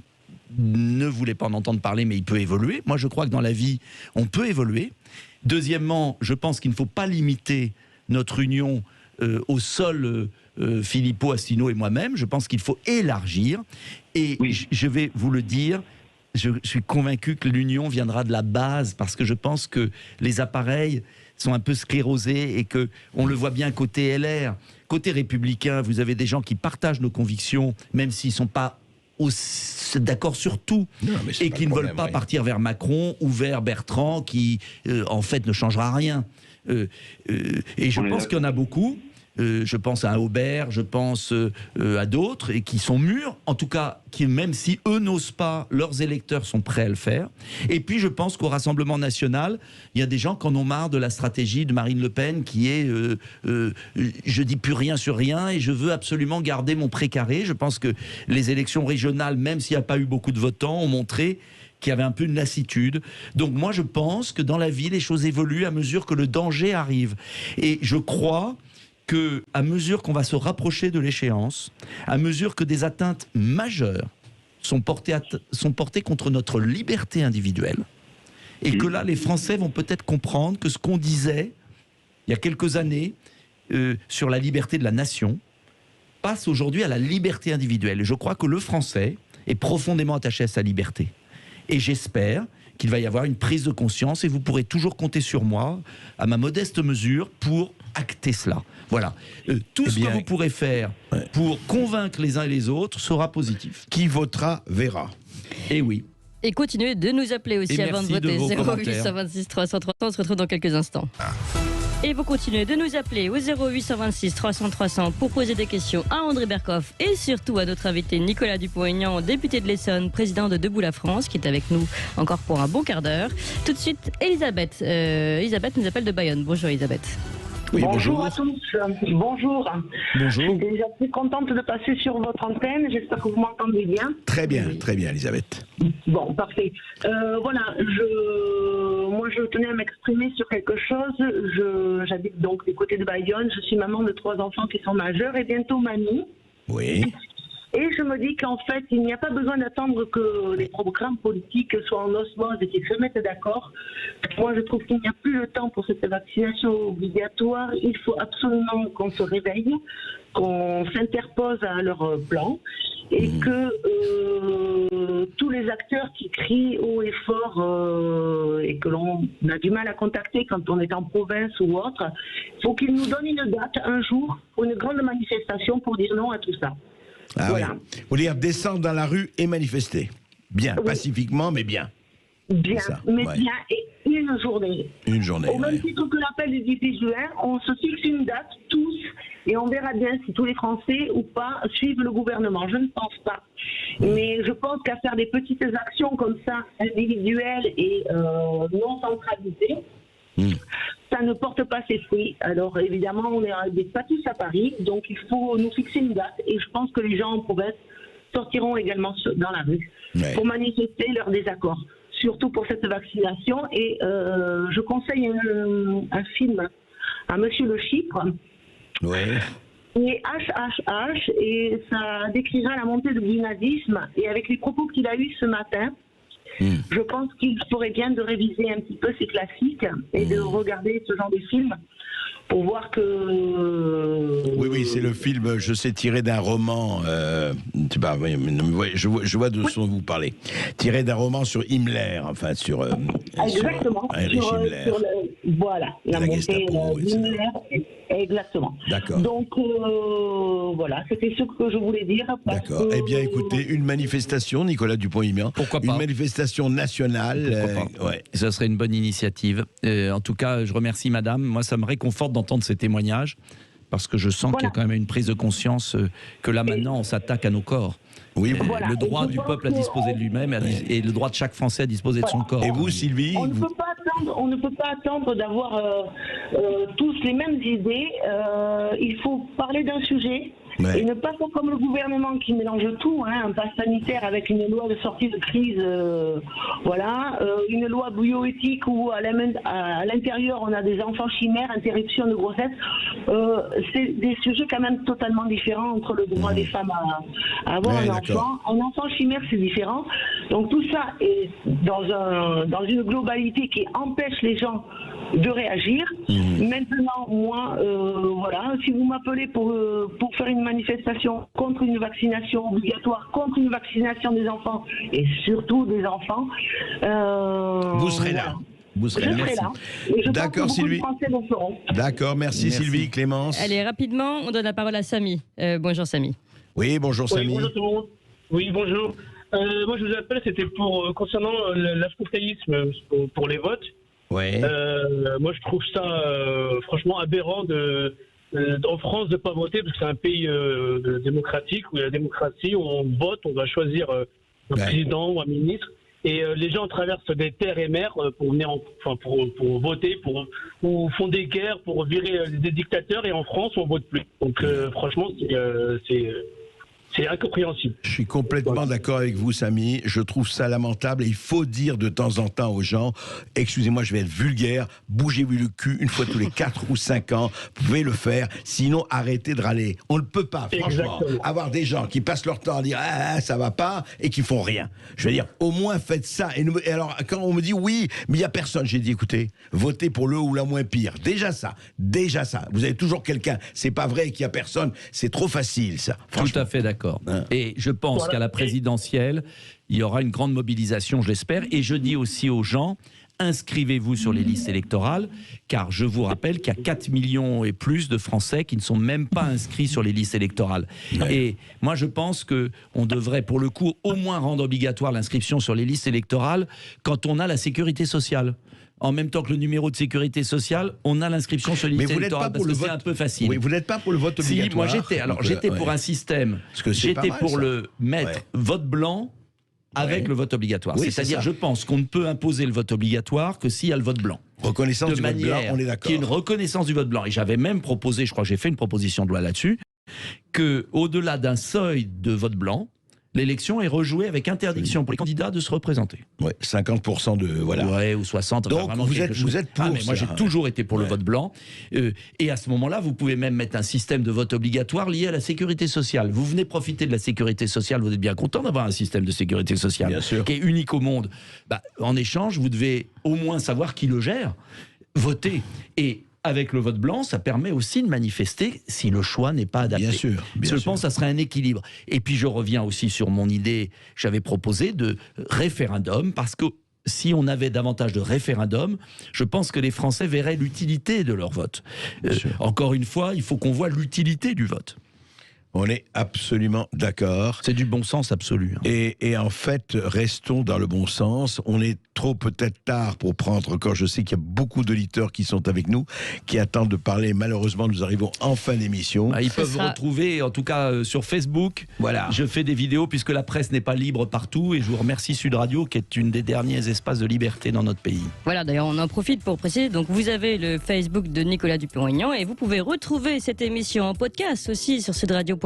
ne voulait pas en entendre parler, mais il peut évoluer. Moi, je crois que dans la vie, on peut évoluer. Deuxièmement, je pense qu'il ne faut pas limiter notre union au seul Philippot, Asselineau et moi-même. Je pense qu'il faut élargir. Et je vais vous le dire, je suis convaincu que l'union viendra de la base, parce que je pense que les appareils sont un peu sclérosés et qu'on le voit bien côté LR. Côté républicain, vous avez des gens qui partagent nos convictions, même s'ils ne sont pas d'accord sur tout, et qui ne veulent pas partir vers Macron ou vers Bertrand, qui en fait ne changera rien. Et je pense qu'il y en a beaucoup. Je pense à un Aubert, je pense à d'autres, et qui sont mûrs, en tout cas, qui, même si eux n'osent pas, leurs électeurs sont prêts à le faire. Et puis je pense qu'au Rassemblement national, il y a des gens qui en ont marre de la stratégie de Marine Le Pen, qui est je dis plus rien sur rien, et je veux absolument garder mon précaré. Je pense que les élections régionales, même s'il n'y a pas eu beaucoup de votants, ont montré qu'il y avait un peu une lassitude. Donc moi je pense que dans la vie, les choses évoluent à mesure que le danger arrive. Et je crois qu'à mesure qu'on va se rapprocher de l'échéance, à mesure que des atteintes majeures sont portées contre notre liberté individuelle, et que là, les Français vont peut-être comprendre que ce qu'on disait il y a quelques années sur la liberté de la nation passe aujourd'hui à la liberté individuelle. Et je crois que le Français est profondément attaché à sa liberté. Et j'espère qu'il va y avoir une prise de conscience, et vous pourrez toujours compter sur moi, à ma modeste mesure, pour acter cela. Voilà. Tout ce que vous pourrez faire pour convaincre les uns et les autres sera positif. Qui votera verra. Et oui. Et continuez de nous appeler aussi avant de voter. 0826 300 300, on se retrouve dans quelques instants. Et vous continuez de nous appeler au 0826 300 300 pour poser des questions à André Berkoff et surtout à notre invité Nicolas Dupont-Aignan, député de l'Essonne, président de Debout la France, qui est avec nous encore pour un bon quart d'heure. Tout de suite, Elisabeth. Elisabeth nous appelle de Bayonne. Bonjour Elisabeth. Oui, bonjour à tous. Bonjour. Bonjour. Je suis déjà très contente de passer sur votre antenne. J'espère que vous m'entendez bien. Très bien, Elisabeth. Bon, parfait. Voilà, moi je tenais à m'exprimer sur quelque chose. J'habite donc du côté de Bayonne. Je suis maman de 3 enfants qui sont majeurs et bientôt mamie. Oui. Et je me dis qu'en fait, il n'y a pas besoin d'attendre que les programmes politiques soient en osmose et qu'ils se mettent d'accord. Moi, je trouve qu'il n'y a plus le temps pour cette vaccination obligatoire. Il faut absolument qu'on se réveille, qu'on s'interpose à leur plan et que tous les acteurs qui crient haut et fort et que l'on a du mal à contacter quand on est en province ou autre, il faut qu'ils nous donnent une date, un jour, pour une grande manifestation pour dire non à tout ça. Ah voilà. Oui. Vous voulez dire descendre dans la rue et manifester. Bien, oui. Pacifiquement, mais bien. Bien, mais bien, et une journée. Une journée. Au même titre que l'appel du 18 juin, on se fixe une date, tous, et on verra bien si tous les Français ou pas suivent le gouvernement. Je ne pense pas. Mais je pense qu'à faire des petites actions comme ça, individuelles et non centralisées, Ça ne porte pas ses fruits. Alors évidemment, on n'est pas tous à Paris, donc il faut nous fixer une date. Et je pense que les gens en province sortiront également dans la rue pour manifester leur désaccord, surtout pour cette vaccination. Et je conseille un film à Monsieur Le Chypre. Et HHH, et ça décrira la montée du nazisme. Et avec les propos qu'il a eus ce matin, je pense qu'il ferait bien de réviser un petit peu ces classiques et de regarder ce genre de film pour voir que... Oui, c'est le film, je sais, tiré d'un roman, je vois de ce dont vous parlez, tiré d'un roman sur Himmler, enfin sur... exactement, sur Heinrich Himmler. Voilà, la montée d'Himmler, exactement. D'accord. Donc, voilà, c'était ce que je voulais dire. D'accord, eh bien écoutez, une manifestation, Nicolas Dupont-Aignan. Pourquoi pas? Une manifestation nationale. Pourquoi pas. Ça serait une bonne initiative. En tout cas, je remercie madame. Moi, ça me réconforte d'entendre ces témoignages, parce que je sens qu'il y a quand même une prise de conscience que là maintenant on s'attque à nos corps. Oui, le droit du peuple à disposer de lui-même et le droit de chaque Français à disposer de son corps. Et vous, Sylvie? On ne peut pas attendre d'avoir tous les mêmes idées. Il faut parler d'un sujet. Et ne pas faire comme le gouvernement qui mélange tout, un pass sanitaire avec une loi de sortie de crise, une loi bioéthique où à l'intérieur on a des enfants chimères, interruption de grossesse. C'est des sujets quand même totalement différents entre le droit des femmes à avoir un enfant. Un enfant chimère, c'est différent. Donc tout ça est dans une globalité qui empêche les gens de réagir. Maintenant, moi, si vous m'appelez pour faire une manifestation contre une vaccination obligatoire, contre une vaccination des enfants, et surtout des enfants, vous serez là. Vous serez là. D'accord, Sylvie. D'accord, merci Sylvie. Clémence. Allez, rapidement, on donne la parole à Samy. Bonjour Samy. Oui, bonjour Samy. Bonjour tout le monde. Oui, bonjour. Moi, je vous appelle, c'était concernant l'abstentéisme pour les votes. Ouais. Moi, je trouve ça franchement aberrant en France de ne pas voter, parce que c'est un pays démocratique où il y a la démocratie, où on vote, on va choisir un président ou un ministre, et les gens traversent des terres et mers pour venir, pour voter, ou font des guerres pour virer des dictateurs, et en France on vote plus. Donc franchement, c'est incompréhensible. Je suis complètement d'accord avec vous, Samy. Je trouve ça lamentable et il faut dire de temps en temps aux gens, excusez-moi, je vais être vulgaire, bougez-vous le cul une fois tous les 4 ou 5 ans, vous pouvez le faire, sinon arrêtez de râler. On ne peut pas, franchement, avoir des gens qui passent leur temps à dire ça va pas et qui font rien. Je veux dire, au moins faites ça. Et alors, quand on me dit oui, mais il n'y a personne, j'ai dit écoutez, votez pour le ou la moins pire. Déjà ça. Vous avez toujours quelqu'un. C'est pas vrai qu'il n'y a personne. C'est trop facile, ça. Tout à fait d'accord. Et je pense qu'à la présidentielle, il y aura une grande mobilisation, je l'espère. Et je dis aussi aux gens, inscrivez-vous sur les listes électorales, car je vous rappelle qu'il y a 4 millions et plus de Français qui ne sont même pas inscrits sur les listes électorales. Et moi, je pense qu'on devrait, pour le coup, au moins rendre obligatoire l'inscription sur les listes électorales quand on a la sécurité sociale. En même temps que le numéro de sécurité sociale, on a l'inscription sur les listes électorales, parce que c'est un peu facile. Oui, vous n'êtes pas pour le vote obligatoire. Si, moi j'étais pour un système, j'étais pour le mettre vote blanc avec le vote obligatoire. Oui, c'est-à-dire, je pense qu'on ne peut imposer le vote obligatoire que s'il y a le vote blanc. Reconnaissance du vote blanc, on est d'accord. Qui est une reconnaissance du vote blanc. Et j'avais même proposé, je crois que j'ai fait une proposition de loi là-dessus, qu'au-delà d'un seuil de vote blanc, l'élection est rejouée avec interdiction pour les candidats de se représenter. Ouais, 50% de... Voilà. Ouais, ou 60%. Donc vous êtes pour mais moi j'ai toujours été pour le vote blanc. Et à ce moment-là, vous pouvez même mettre un système de vote obligatoire lié à la sécurité sociale. Vous venez profiter de la sécurité sociale, vous êtes bien content d'avoir un système de sécurité sociale qui est unique au monde. En échange, vous devez au moins savoir qui le gère. Voter. Et avec le vote blanc, ça permet aussi de manifester si le choix n'est pas adapté. Bien sûr. Je pense que ça serait un équilibre. Et puis je reviens aussi sur mon idée, j'avais proposé de référendum, parce que si on avait davantage de référendums, je pense que les Français verraient l'utilité de leur vote. Encore une fois, il faut qu'on voit l'utilité du vote. On est absolument d'accord. C'est du bon sens absolu. Et en fait, restons dans le bon sens. On est trop peut-être tard pour prendre encore. Je sais qu'il y a beaucoup d'auditeurs qui sont avec nous, qui attendent de parler. Malheureusement, nous arrivons en fin d'émission. Ils peuvent retrouver, en tout cas sur Facebook. Voilà. Je fais des vidéos puisque la presse n'est pas libre partout. Et je vous remercie Sud Radio, qui est une des derniers espaces de liberté dans notre pays. Voilà, d'ailleurs, on en profite pour préciser. Donc, vous avez le Facebook de Nicolas Dupont-Aignan et vous pouvez retrouver cette émission en podcast aussi sur sudradio.fr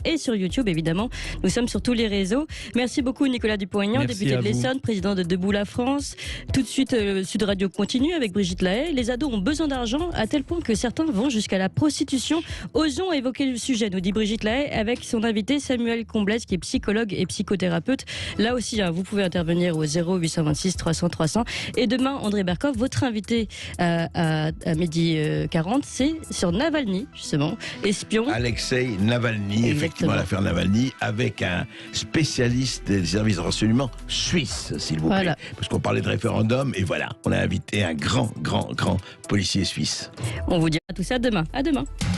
et sur YouTube, évidemment. Nous sommes sur tous les réseaux. Merci beaucoup, Nicolas Dupont-Aignan, député de l'Essonne, président de Debout la France. Tout de suite, Sud Radio continue avec Brigitte Lahaye. Les ados ont besoin d'argent à tel point que certains vont jusqu'à la prostitution. Osons évoquer le sujet, nous dit Brigitte Lahaye, avec son invité Samuel Comblès, qui est psychologue et psychothérapeute. Là aussi, vous pouvez intervenir au 0826 300 300. Et demain, André Berkoff, votre invité à midi 40, c'est sur Navalny, justement, espion. Alexei Navalny, effectivement, l'affaire Navalny, avec un spécialiste des services de renseignement suisse, s'il vous plaît. Parce qu'on parlait de référendum, et voilà, on a invité un grand policier suisse. On vous dira tout ça demain. À demain.